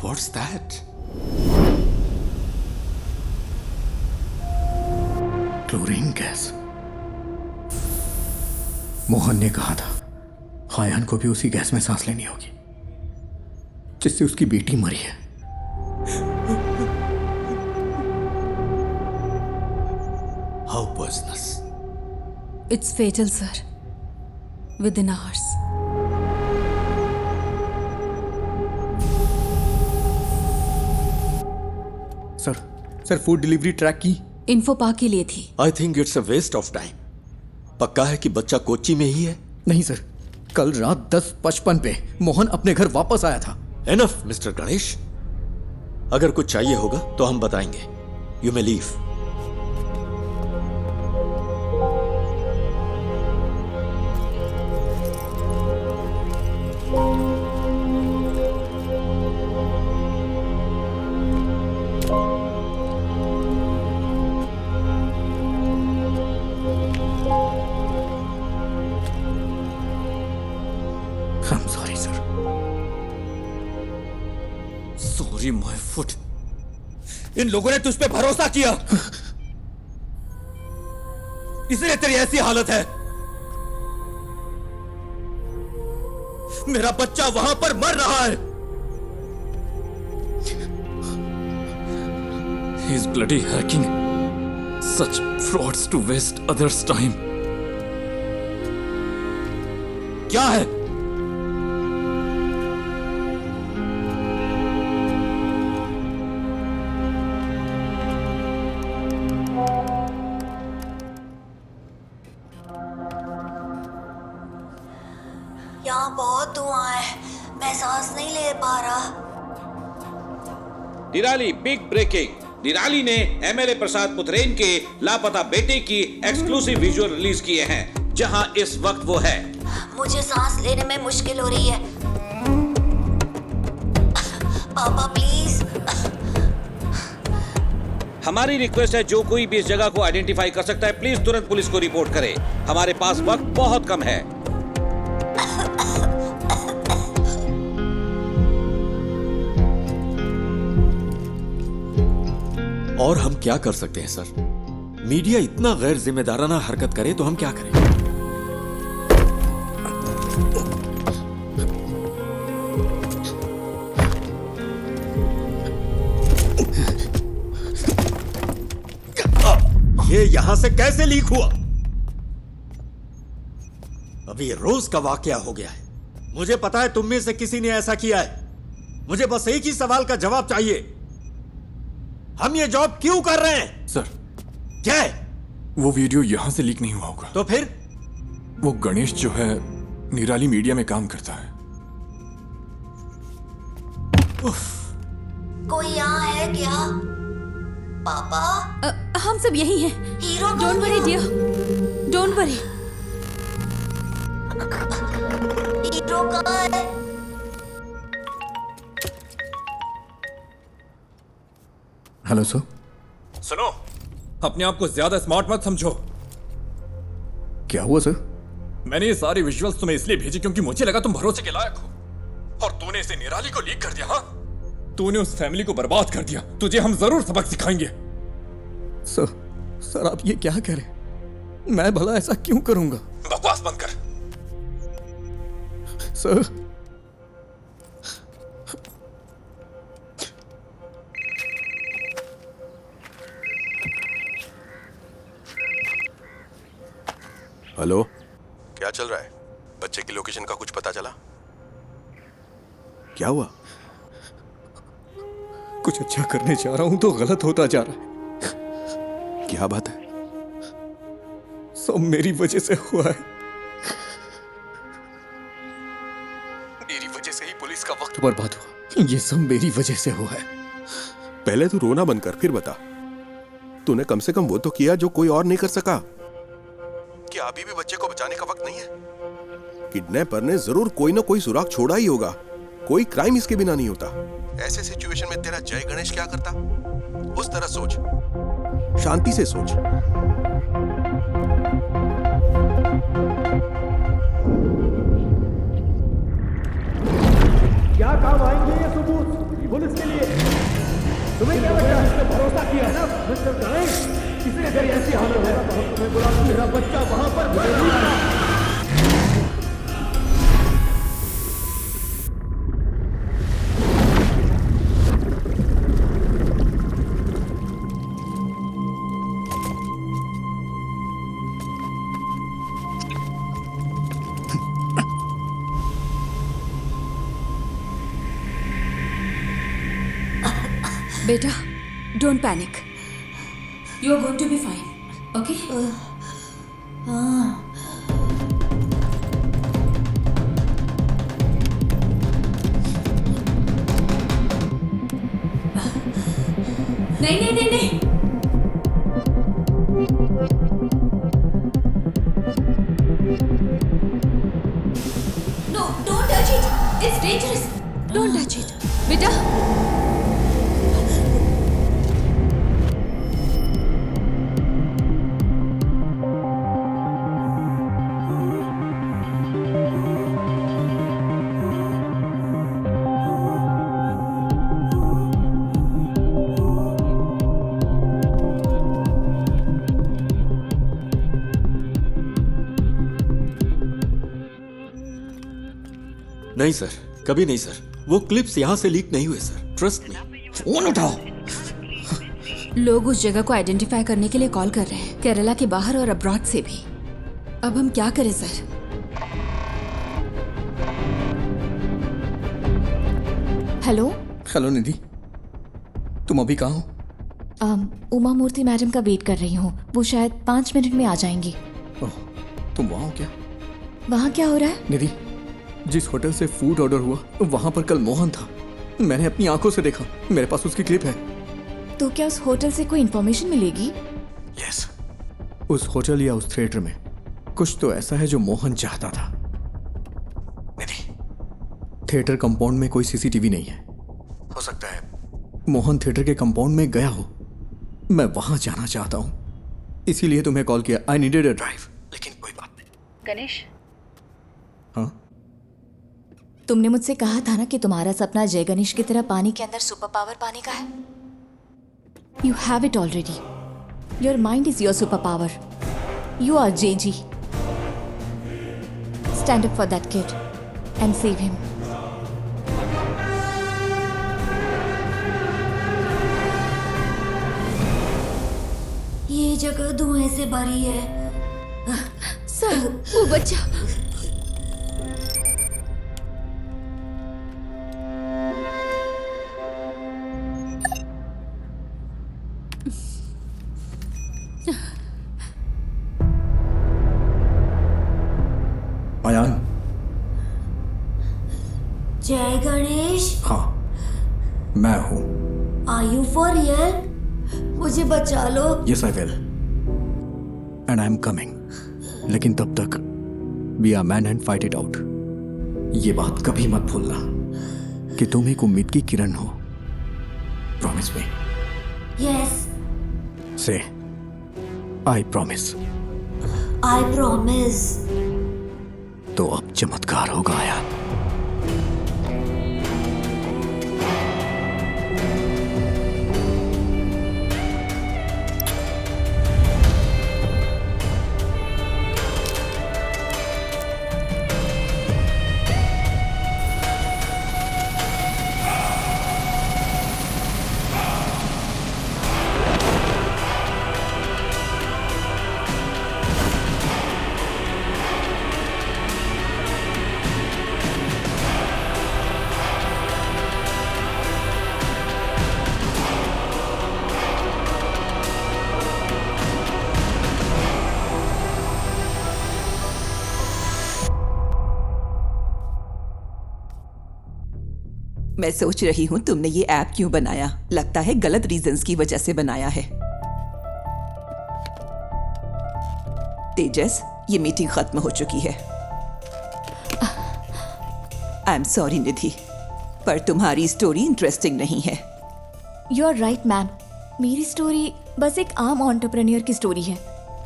What's that? Chlorine gas. Mohan ने कहा था हायान को भी उसी गैस में सांस लेनी होगी जिससे उसकी बेटी मरी है। How poisonous? It's fatal, sir. Within hours. Sir food delivery track की। इन्फो पा के लिए थी। I think it's a waste of time. पक्का है कि बच्चा कोच्चि में ही है? नहीं सर, कल रात 10:55 पे मोहन अपने घर वापस आया था। एनफ मिस्टर गणेश, अगर कुछ चाहिए होगा तो हम बताएंगे। You may leave. I'm sorry, sir. Sorry, my foot. इन लोगों ने तुझ पे भरोसा किया, इसलिए तेरी ऐसी हालत है। मेरा बच्चा वहां पर मर रहा है। He's bloody hacking such frauds to waste others' time. क्या है? यहाँ बहुत धुआं है, मैं सांस नहीं ले पा रहा। निराली बिग ब्रेकिंग। निराली ने एमएलए प्रसाद पुथरेन के लापता बेटे की एक्सक्लूसिव विजुअल रिलीज किए हैं, जहां इस वक्त वो है। मुझे सांस लेने में मुश्किल हो रही है। पापा प्लीज। हमारी रिक्वेस्ट है, जो कोई भी इस जगह को आइडेंटिफाई कर सकता है, प्लीज तुरंत पुलिस को रिपोर्ट करे। हमारे पास वक्त बहुत कम है। और हम क्या कर सकते हैं सर? मीडिया इतना गैर जिम्मेदाराना हरकत करे तो हम क्या करें? ये यहां से कैसे लीक हुआ? अभी रोज का वाकया हो गया है। मुझे पता है तुम में से किसी ने ऐसा किया है। मुझे बस एक ही सवाल का जवाब चाहिए। हम ये जॉब क्यों कर रहे हैं? सर, क्या है? वो वीडियो यहां से लीक नहीं हुआ होगा। तो फिर? वो गणेश जो है निराली मीडिया में काम करता है। कोई यहाँ है क्या? पापा? हम सब यही हैं। Hero don't worry dear, don't worry. Hero कहाँ है? Hello sir. सुनो, अपने आप को ज्यादा स्मार्ट मत समझो। क्या हुआ सर? मैंने ये सारे विजुअल्स तुम्हें इसलिए भेजे क्योंकि मुझे लगा तुम भरोसे के लायक हो, और तूने इसे निराली को लीक कर दिया। हाँ, तूने उस फैमिली को बर्बाद कर दिया। तुझे हम जरूर सबक सिखाएंगे। सर आप ये क्या कह रहे हैं? मैं भला ऐसा क्यों करूंगा? बकवास बंद कर। सर, हेलो, क्या चल रहा है? बच्चे की लोकेशन का कुछ पता चला? क्या हुआ? कुछ अच्छा करने जा रहा हूं तो गलत होता जा रहा है। क्या बात है? सब मेरी वजह से हुआ है। मेरी वजह से ही पुलिस का वक्त बर्बाद हुआ। ये सब मेरी वजह से हुआ है। पहले तू रोना बंद कर, फिर बता। तूने कम से कम वो तो किया जो कोई और नहीं कर सका। क्या अभी भी बच्चे को बचाने का वक्त नहीं है? किडनैपर ने जरूर कोई ना कोई सुराग छोड़ा ही होगा। कोई क्राइम इसके बिना नहीं होता। ऐसे सिचुएशन में तेरा जय गणेश क्या करता? उस तरह सोच, शांति से सोच। क्या काम आएंगे ये सबूत पुलिस के लिए? तुम्हें क्या लगता है? इस पे भरोसा किया है ना मिस्टर गणेश? किसी अगर ऐसी हालत है तो हम तुम्हें बुला, मेरा बच्चा वहां पर मर रहा है। बेटा, don't panic. You are going to be fine, okay? नहीं नहीं नहीं नहीं। No, don't touch it. It's dangerous. Don't touch it. बेटा। नहीं सर, कभी नहीं सर। वो क्लिप्स यहां से लीक नहीं हुए सर, ट्रस्ट मी। फोन उठाओ। लोग उस जगह को आइडेंटिफाई करने के लिए कॉल कर रहे हैं, केरला के बाहर और अब्रॉड से भी। अब हम क्या करें सर? हेलो। हेलो निधि, तुम अभी कहाँ हो? उमा मूर्ति मैडम का वेट कर रही हूँ। वो शायद 5 मिनट में आ जाएंगी। ओह, तुम वहाँ हो क्या? वहाँ क्या हो रहा है? निधि, जिस होटल से फूड ऑर्डर हुआ वहाँ पर कल मोहन था। मैंने अपनी आंखों से देखा। मेरे पास उसकी क्लिप है। तो क्या उस होटल से कोई इन्फॉर्मेशन मिलेगी? यस, उस होटल या उस थिएटर में कुछ तो ऐसा है जो मोहन चाहता था। निधि, थिएटर कंपाउंड में कोई सीसीटीवी नहीं है। हो सकता है मोहन थिएटर के कंपाउंड में गया हो। मैं वहां जाना चाहता हूं, इसीलिए तुम्हें कॉल किया। I needed a drive. लेकिन कोई बात नहीं। गणेश, हाँ? तुमने मुझसे कहा था ना कि तुम्हारा सपना जय गणेश की तरह पानी के अंदर सुपर पावर पाने का है। You have it already. Your mind is your super power. You are JG. Stand up for that kid and save him. ये जगह धुएं से भरी है। सर, वो बच्चा। मैं हूँ। Are you for real? मुझे बचा लो। Yes, I will. And I'm coming. लेकिन तब तक be a man and fight it out. ये बात कभी मत भूलना कि तुम एक उम्मीद की किरण हो। Promise me. Yes, Say, I promise. I promise. तो अब चमत्कार होगा यार। मैं सोच रही हूँ तुमने ये ऐप क्यों बनाया। लगता है गलत रीजंस की वजह से बनाया है। तेजस, ये मीटिंग खत्म हो चुकी है। आई एम सॉरी निधि, पर तुम्हारी स्टोरी इंटरेस्टिंग नहीं है। यू आर राइट मैम, मेरी स्टोरी बस एक आम एंटरप्रेन्योर की स्टोरी है,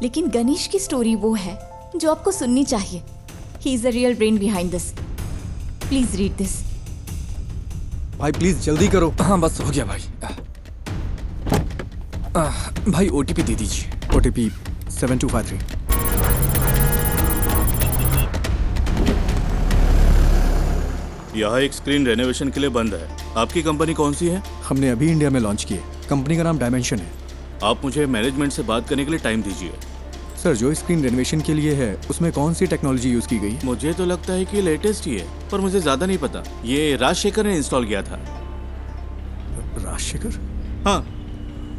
लेकिन गणेश की स्टोरी वो है जो आपको सुननी चाहिए। He is the real brain behind this. Please read this. भाई प्लीज जल्दी करो। हाँ बस हो गया भाई। भाई ओटीपी दे दीजिए। OTP 7253। यहाँ एक स्क्रीन रेनोवेशन के लिए बंद है। आपकी कंपनी कौन सी है? हमने अभी इंडिया में लॉन्च की है। कंपनी का नाम डायमेंशन है। आप मुझे मैनेजमेंट से बात करने के लिए टाइम दीजिए। सर, जो स्क्रीन रेनोवेशन के लिए है उसमें कौन सी टेक्नोलॉजी यूज की गई है? मुझे तो लगता है कि लेटेस्ट ही है, पर मुझे ज्यादा नहीं पता। ये राजशेखर ने इंस्टॉल किया था। राजशेखर? हाँ,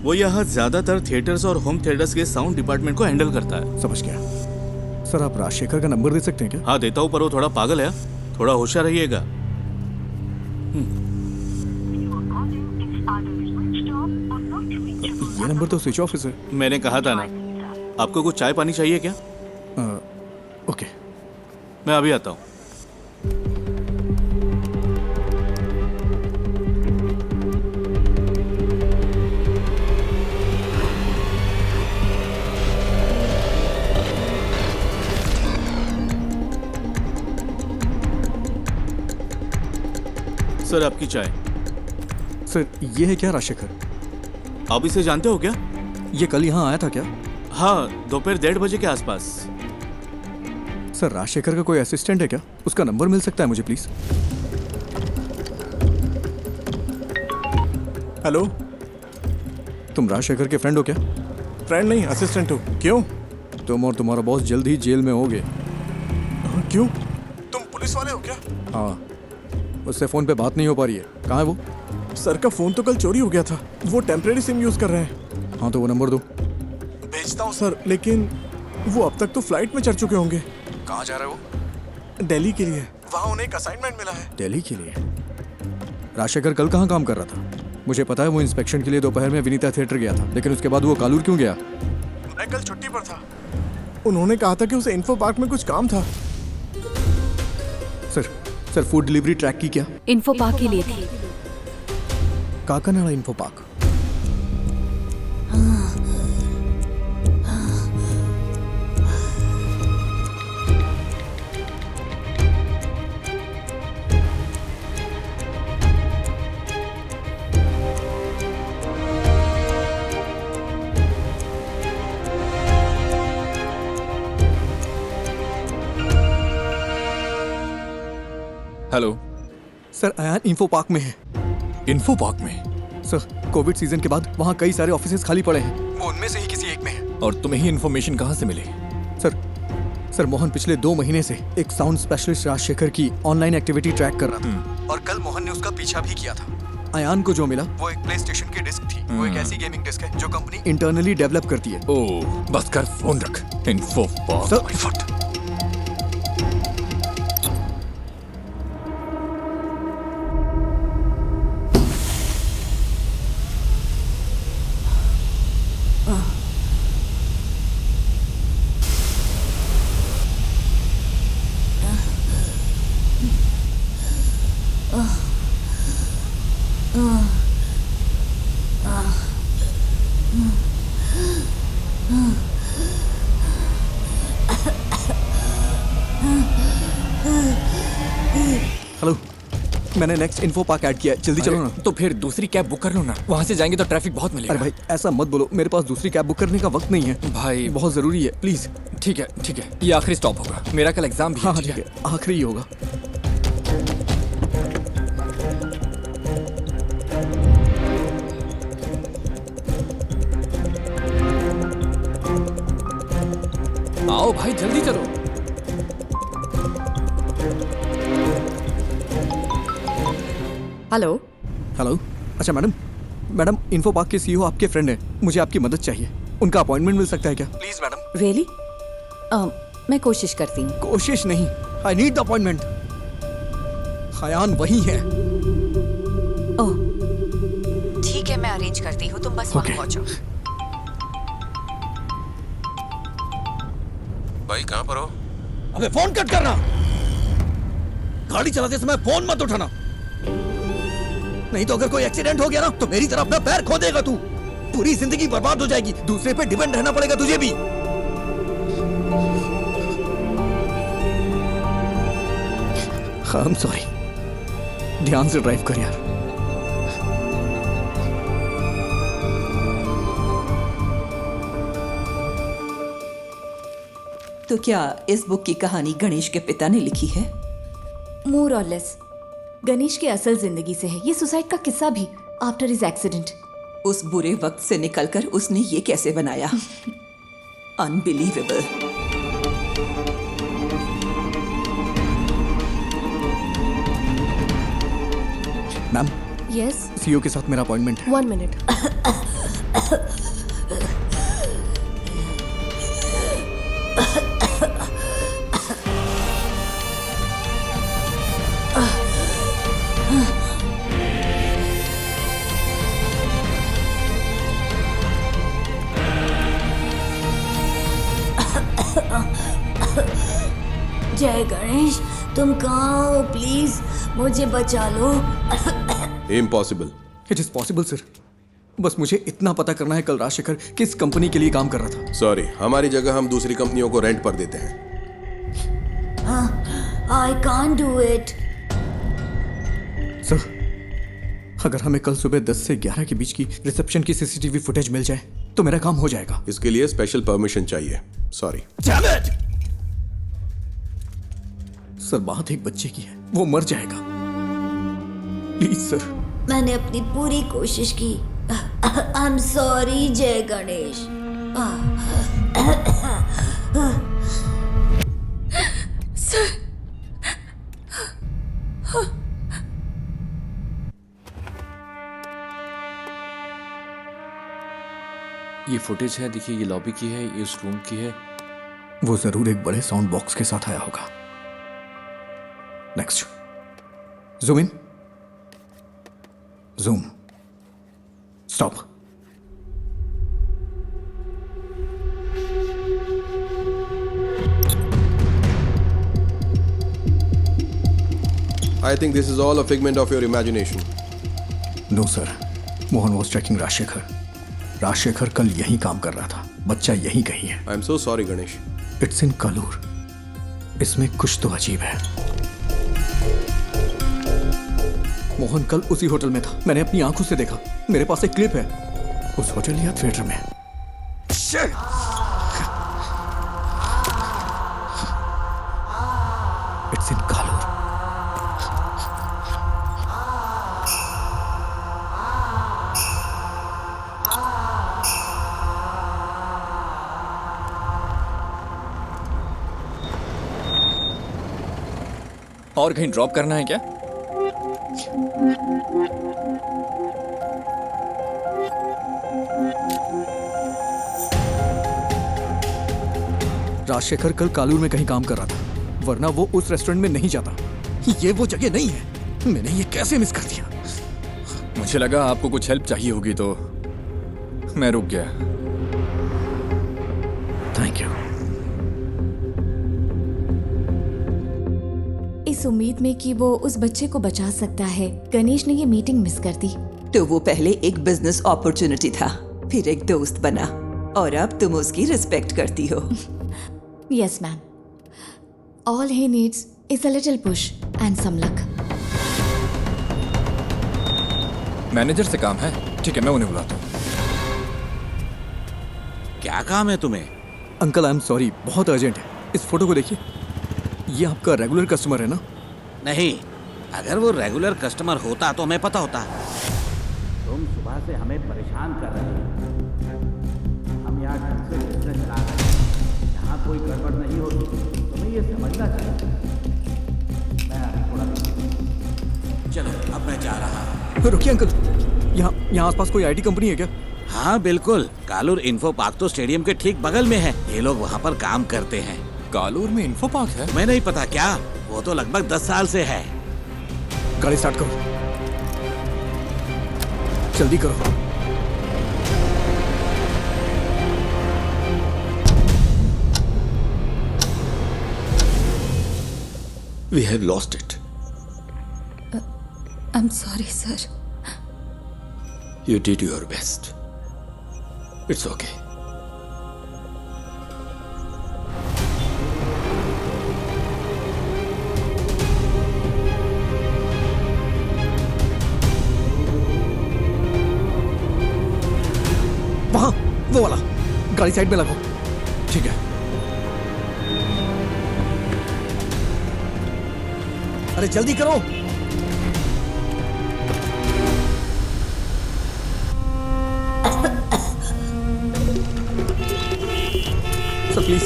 वो यहाँ ज्यादातर थिएटर्स और होम थिएटर्स के साउंड डिपार्टमेंट को हैंडल करता है। समझ गया। सर, आप राजशेखर का नंबर दे सकते हैं क्या? हाँ देता हूँ, पर वो थोड़ा पागल है। थोड़ा होशियार रहिएगा। ये नंबर तो स्विच ऑफ है। मैंने कहा था ना। आपको कुछ चाय पानी चाहिए क्या? ओके, मैं अभी आता हूँ। सर, आपकी चाय। सर, ये है क्या राजशेखर? आप इसे जानते हो क्या? ये कल यहाँ आया था क्या? हाँ, दोपहर 1:30 बजे के आसपास। सर, राजशेखर का कोई असिस्टेंट है क्या? उसका नंबर मिल सकता है मुझे प्लीज? हेलो, तुम राजशेखर के फ्रेंड हो क्या? फ्रेंड नहीं, असिस्टेंट हो। क्यों? तुम और तुम्हारा बॉस जल्द ही जेल में होगे। क्यों? तुम पुलिस वाले हो क्या? हाँ, उससे फोन पे बात नहीं हो पा रही है। कहाँ है वो? सर का फोन तो कल चोरी हो गया था। वो टेम्परेरी सिम यूज कर रहे हैं। हाँ, तो वो नंबर दो। भेजता हूँ सर, लेकिन वो अब तक तो फ्लाइट में चढ़ चुके होंगे। कहाँ जा रहे हो? दिल्ली के लिए। वहाँ उन्हें एक असाइनमेंट मिला है। दिल्ली के लिए? राजशेखर कल कहाँ काम कर रहा था? मुझे पता है वो इंस्पेक्शन के लिए दोपहर में विनीता थिएटर गया था, लेकिन उसके बाद वो कालूर क्यों गया? मैं कल छुट्टी पर था। उन्होंने कहा था कि उसे इन्फो पार्क में कुछ काम था। सर, फूड डिलीवरी ट्रैक की क्या? इन्फो पार्क के लिए थी। Kakkanad info park. Hello sir, Ayaan info park में है। इन्फो पार्क में? सर, कोविड सीजन के बाद वहाँ कई सारे ऑफिसेज खाली पड़े हैं। वो उनमें से ही किसी एक में है। और तुम्हें ही इन्फॉर्मेशन कहाँ से मिली? सर, मोहन पिछले 2 महीने से एक साउंड स्पेशलिस्ट राजशेखर की ऑनलाइन एक्टिविटी ट्रैक कर रहा था, और कल मोहन ने उसका पीछा भी किया था। अयान को जो मिला वो एक प्ले स्टेशन की डिस्क थी। वो एक ऐसी गेमिंग डिस्क है जो कंपनी इंटरनली डेवलप करती है। ओह, बस कर, फोन रख। Info park. फट। मैंने नेक्स्ट इन्फो पार्क ऐड किया है, जल्दी चलो ना। तो फिर दूसरी कैब बुक कर लो ना, वहाँ से जाएंगे तो ट्रैफिक बहुत मिलेगा। अरे भाई ऐसा मत बोलो, मेरे पास दूसरी कैब बुक करने का वक्त नहीं है भाई। बहुत जरूरी है, प्लीज। ठीक है ठीक है, ये आखिरी स्टॉप होगा, मेरा कल एग्जाम भी है। हाँ ठीक है, आखिरी ही होगा। आओ भाई जल्दी चलो। हेलो हेलो, अच्छा मैडम इन्फो पार्क के सीईओ आपके फ्रेंड हैं, मुझे आपकी मदद चाहिए। उनका अपॉइंटमेंट मिल सकता है क्या? Please madam. रियली? मैं कोशिश करती हूँ। कोशिश नहीं, I need the appointment. Hayyan वही है। ओह ठीक है, मैं अरेंज करती हूँ, तुम बस वहाँ पहुँचो। भाई कहाँ पर हो? अबे फोन कट करना, गाड़ी चलाते समय फोन मत उठाना, नहीं तो अगर कोई एक्सीडेंट हो गया ना तो मेरी तरह अपना पैर खो देगा तू, पूरी जिंदगी बर्बाद हो जाएगी, दूसरे पे डिपेंड रहना पड़ेगा तुझे भी। आई एम सॉरी, ध्यान से ड्राइव कर यार। तो क्या इस बुक की कहानी गणेश के पिता ने लिखी है? मोर और लेस गणेश की असल जिंदगी से है ये सुसाइड का किस्सा भी, आफ्टर हिज एक्सीडेंट। उस बुरे वक्त से निकलकर उसने ये कैसे बनाया? अनबिलीवेबल। मैम। यस। सीईओ के साथ मेरा अपॉइंटमेंट है। 1 मिनट। जय गणेश, तुम कहाँ हो? प्लीज मुझे बचा लो। Impossible. It is possible sir, बस मुझे इतना पता करना है कल राजशेखर किस कंपनी के लिए काम कर रहा था। सॉरी, हमारी जगह हम दूसरी कंपनियों को रेंट पर देते हैं। I can't do it. Sir, अगर हमें कल सुबह 10 से 11 के बीच की रिसेप्शन की सीसीटीवी फुटेज मिल जाए तो मेरा काम हो जाएगा। इसके लिए स्पेशल परमिशन चाहिए। सॉरी। सर, बात एक बच्चे की है, वो मर जाएगा, प्लीज सर। मैंने अपनी पूरी कोशिश की। आई एम सॉरी जय गणेश। सर, ये फुटेज है, देखिए ये लॉबी की है, ये उस रूम की है। वो जरूर एक बड़े साउंड बॉक्स के साथ आया होगा। Next, zoom in, zoom, stop. I think this is all a figment of your imagination. No sir, Mohan was tracking Rajasekhar. Rajasekhar कल यहीं काम कर रहा था, बच्चा यहीं कहीं है। I am so sorry, Ganesh. It's in Kalur. इसमें कुछ तो अजीब है। मोहन कल उसी होटल में था, मैंने अपनी आंखों से देखा, मेरे पास एक क्लिप है, उस होटल या थिएटर में। It's in Kalur. और कहीं ड्रॉप करना है क्या? राजशेखर कल कालूर में कहीं काम कर रहा था, वरना वो उस रेस्टोरेंट में नहीं जाता। ये वो जगह नहीं है। मैंने ये कैसे मिस कर दिया? मुझे लगा आपको कुछ हेल्प चाहिए होगी तो मैं रुक गया। Thank you. इस उम्मीद में कि वो उस बच्चे को बचा सकता है, गणेश ने ये मीटिंग मिस कर दी। तो वो पहले एक बिजनेस अपॉर्चुनिटी था, फिर एक दोस्त बना, और अब तुम उसकी रिस्पेक्ट करती हो। Yes ma'am, all he needs is a little push and some luck. Manager से काम है। ठीक है, मैं उन्हें बुलाता हूँ। क्या काम है तुम्हें? अंकल आई एम सॉरी, बहुत अर्जेंट है। इस फोटो को देखिए, ये आपका रेगुलर कस्टमर है ना? नहीं, अगर वो रेगुलर कस्टमर होता तो हमें पता होता। तुम सुबह से हमें परेशान कर रहे हो। हम यहाँ ढंग से बिजनेस चला रहे हैं, यहाँ कोई गड़बड़ नहीं होती, तुम्हें ये समझना चाहिए। मैं अभी थोड़ा चलो, अब मैं जा रहा हूँ। रुकिए अंकल, यहाँ आसपास कोई आईटी कंपनी है क्या? हाँ बिल्कुल, कालूर इन्फो पार्क तो स्टेडियम के ठीक बगल में है। ये लोग वहाँ पर काम करते हैं। कालूर में इन्फो पार्क है? मैं नहीं पता क्या, वो तो लगभग 10 साल से है। गाड़ी स्टार्ट करो, जल्दी करो। We have lost it. I'm sorry, sir. You did your best. It's okay. वहां, वो वाला। गाड़ी साइड में लगाओ। ठीक है। अरे जल्दी करो। Sir please,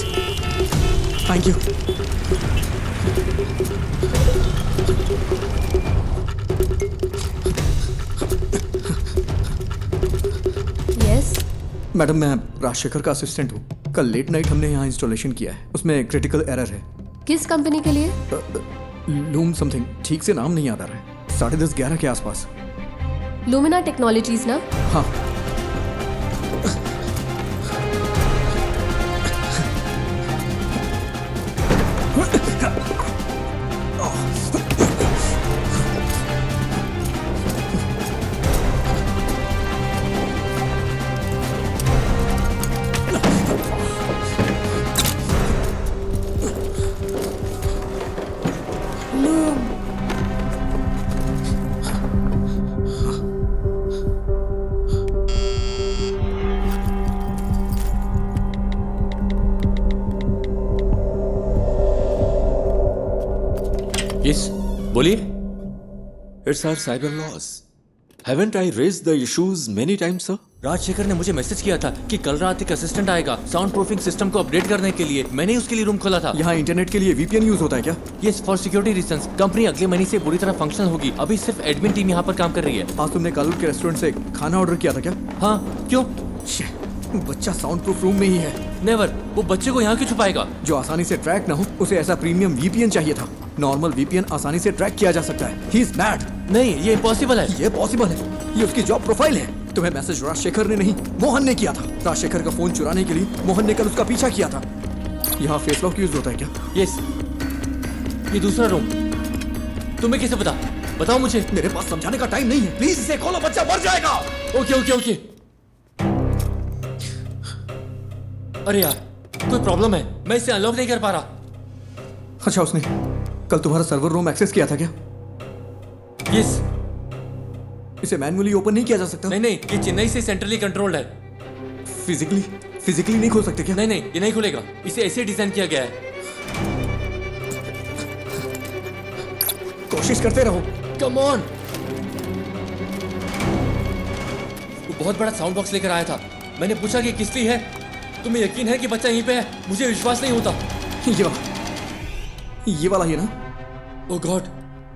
thank you. Yes madam, मैं राजशेखर का असिस्टेंट हूँ। कल लेट नाइट हमने यहाँ इंस्टॉलेशन किया है, उसमें क्रिटिकल एरर है। किस कंपनी के लिए? लूम समथिंग, ठीक से नाम नहीं याद आ रहा है। 10:30-11 के आसपास। लूमिना टेक्नोलॉजीज ना? हाँ। Yes, बोलिए। It's our cyber laws. Haven't I raised the issues many times, sir? Rajshekhar ने मुझे मैसेज किया था कि कल रात एक असिस्टेंट आएगा साउंड प्रूफिंग सिस्टम को अपडेट करने के लिए। मैंने उसके लिए रूम खोला था। यहाँ इंटरनेट के लिए VPN यूज होता है क्या? Yes, for security reasons. Company अगले महीने से बुरी तरह फंक्शनल होगी। अभी सिर्फ एडमिन टीम यहाँ पर काम कर रही है। आज तुमने कालूर के रेस्टोरेंट से खाना ऑर्डर किया था क्या? हाँ, क्यों? बच्चा साउंड प्रूफ रूम में ही है। नेवर, वो बच्चे को यहाँ क्यों छुपाएगा? जो आसानी से ट्रैक ना हो, उसे ऐसा प्रीमियम VPN चाहिए था। नॉर्मल VPN आसानी से ट्रैक किया जा सकता है। He is mad। नहीं, ये इम्पॉसिबल है। ये पॉसिबल है। ये उसकी जॉब प्रोफाइल है। तुम्हें मैसेज राजशेखर ने नहीं, मोहन ने किया था। राजशेखर का फोन चुराने के लिए मोहन ने कल उसका पीछा किया था। यहाँ फेस लॉक यूज होता है क्या? यस। ये दूसरा रूम। तुम्हें कैसे पता? बताओ मुझे। मेरे पास समझाने का टाइम नहीं है। प्लीज इसे खोलो, बच्चा मर जाएगा। Okay okay okay. अरे यार, कोई प्रॉब्लम है। मैं इसे अनलॉक नहीं कर पा रहा। अच्छा, उसने कल तुम्हारा सर्वर रूम एक्सेस किया था क्या? यस। इसे मैन्युअली ओपन नहीं किया जा सकता? नहीं, ये चेन्नई से सेंट्रली कंट्रोल्ड है। फिजिकली नहीं खोल सकते क्या? नहीं, ये नहीं खुलेगा। इसे ऐसे डिजाइन किया गया है। कोशिश करते रहो। Come on. वो बहुत बड़ा साउंड बॉक्स लेकर आया था। मैंने पूछा कि किस लिए है। तुम्हें यकीन है कि बच्चा यहीं पे है? मुझे विश्वास नहीं होता। ये वाला ही ना? ओह गॉड,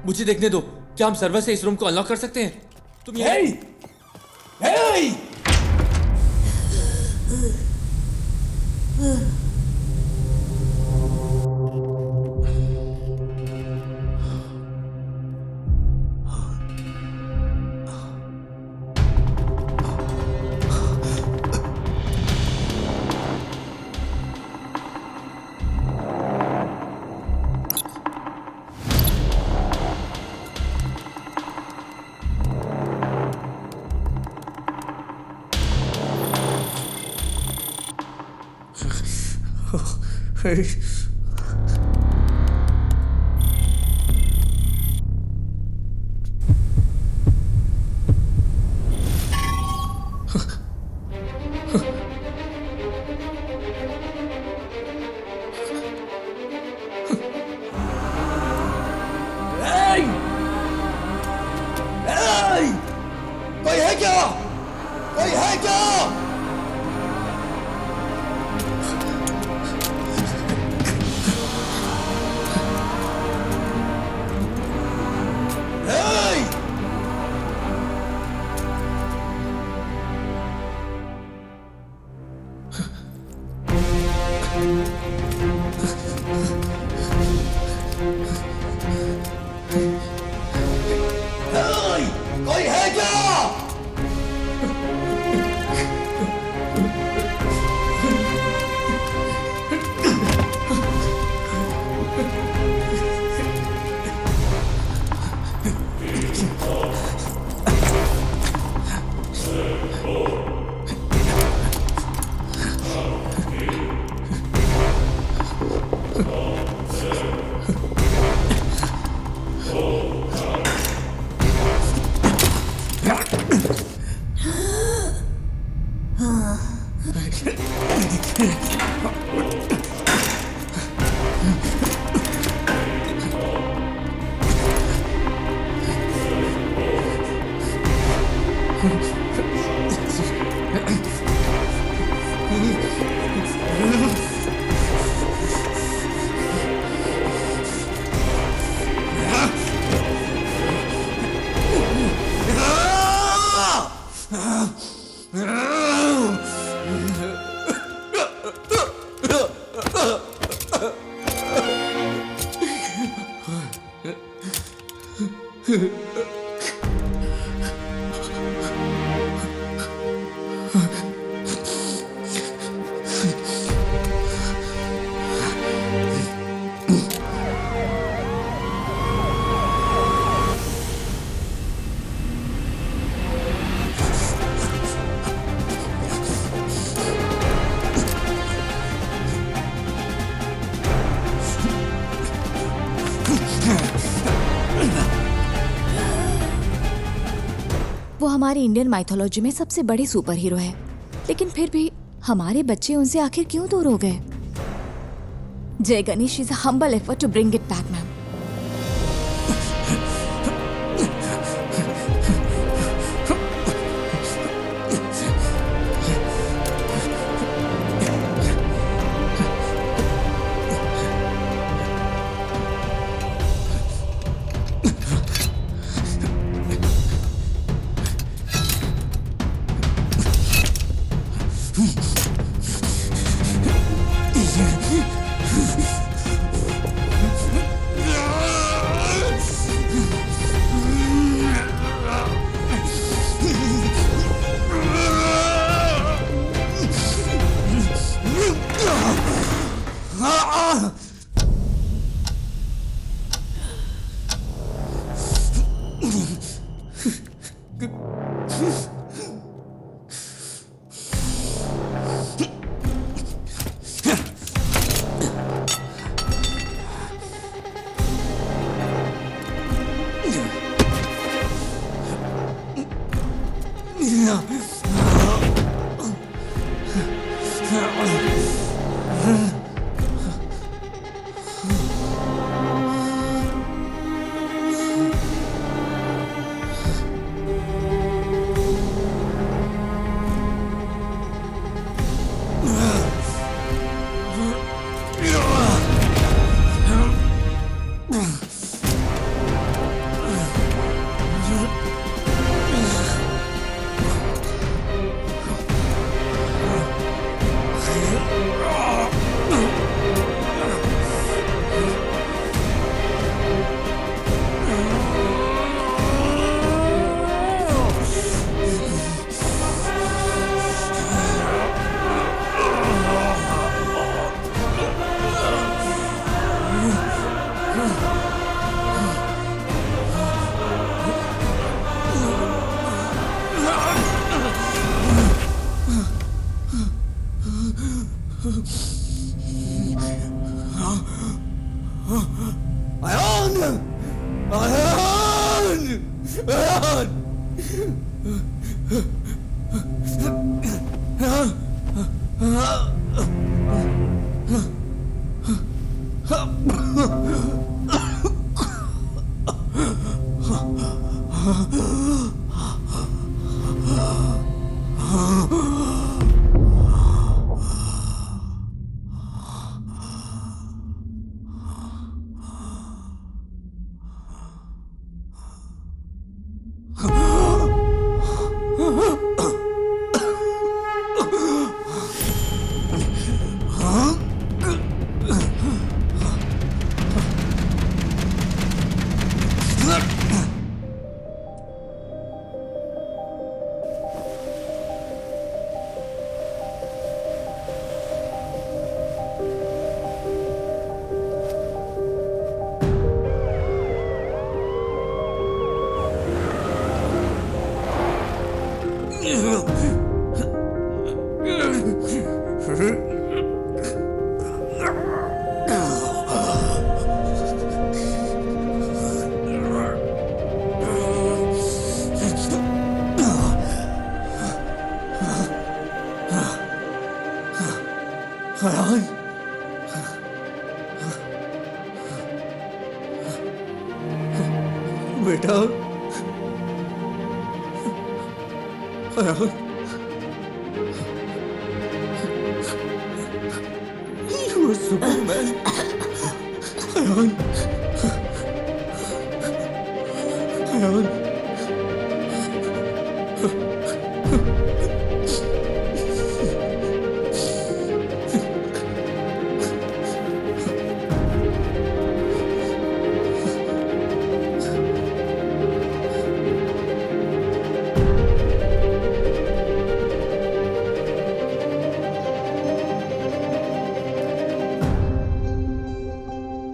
मुझे देखने दो। क्या हम सर्वर से इस रूम को अनलॉक कर सकते हैं? तुम ये कोई है क्या? कोई है क्या? वो हमारी इंडियन माइथोलॉजी में सबसे बड़े सुपर हीरो है, लेकिन फिर भी हमारे बच्चे उनसे आखिर क्यों दूर हो गए? Jai Ganesh is a humble effort to bring it back, ma'am. बेटा You are Superman.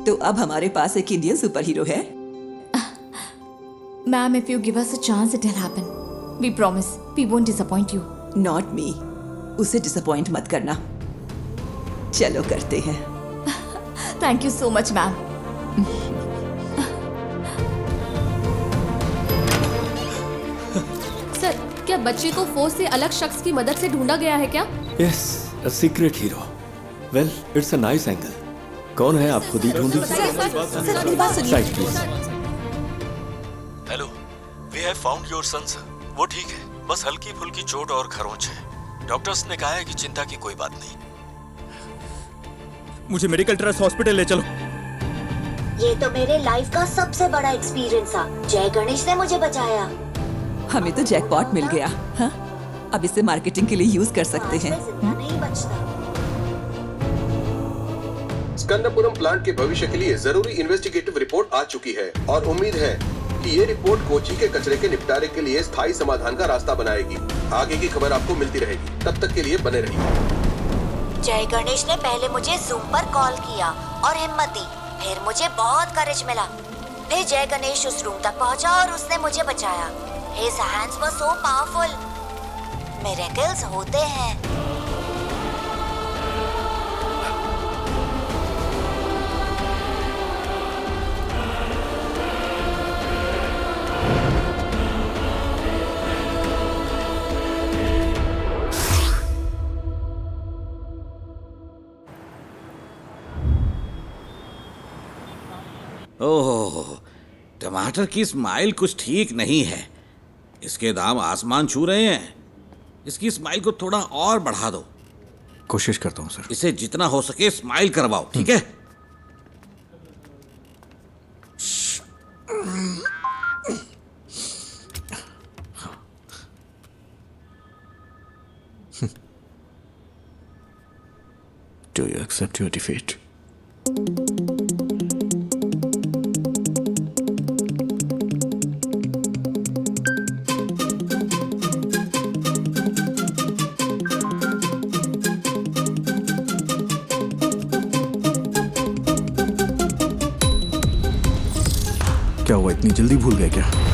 तो अब हमारे पास एक इंडियन सुपर हीरो है। Ma'am, if you give us a chance, it'll happen. We promise. We won't disappoint you. Not me. उसे डिसअपॉइंट मत करना। चलो करते हैं। Thank you so much, ma'am. Sir, क्या बच्चे को फोर्स से अलग शख्स की मदद से ढूंढा गया है क्या? Yes, a secret hero. Well, it's a nice angle. कौन है आप खुद ही ढूंढ लीजिए। Hello, we have found your son sir. वो ठीक है, बस हल्की फुल्की चोट और खरोंच है। डॉक्टर्स ने कहा है कि चिंता की कोई बात नहीं। मुझे मेडिकल ट्रस्ट हॉस्पिटल ले चलो। ये तो मेरे लाइफ का सबसे बड़ा एक्सपीरियंस था। जय गणेश ने मुझे बचाया। हमें तो जैकपॉट मिल गया। हाँ? अब इसे मार्केटिंग के लिए यूज कर सकते हैं। नहीं बचता। स्कंदपुरम प्लांट के भविष्य के लिए जरूरी इन्वेस्टिगेटिव रिपोर्ट आ चुकी है और उम्मीद है कि ये रिपोर्ट कोची के कचरे के निपटारे के लिए स्थायी समाधान का रास्ता बनाएगी। आगे की खबर आपको मिलती रहेगी, तब तक के लिए बने रहिए। जय गणेश ने पहले मुझे जूम पर कॉल किया और हिम्मत दी, फिर मुझे बहुत करेज मिला। फिर जय गणेश उस रूम तक पहुंचा और उसने मुझे बचाया। His hands were so powerful. Miracles होते हैं। ओह, टमाटर की स्माइल कुछ ठीक नहीं है। इसके दाम आसमान छू रहे हैं। इसकी स्माइल को थोड़ा और बढ़ा दो। कोशिश करता हूँ सर। इसे जितना हो सके स्माइल करवाओ, ठीक है? Do you accept your defeat? क्या हुआ, इतनी जल्दी भूल गए क्या?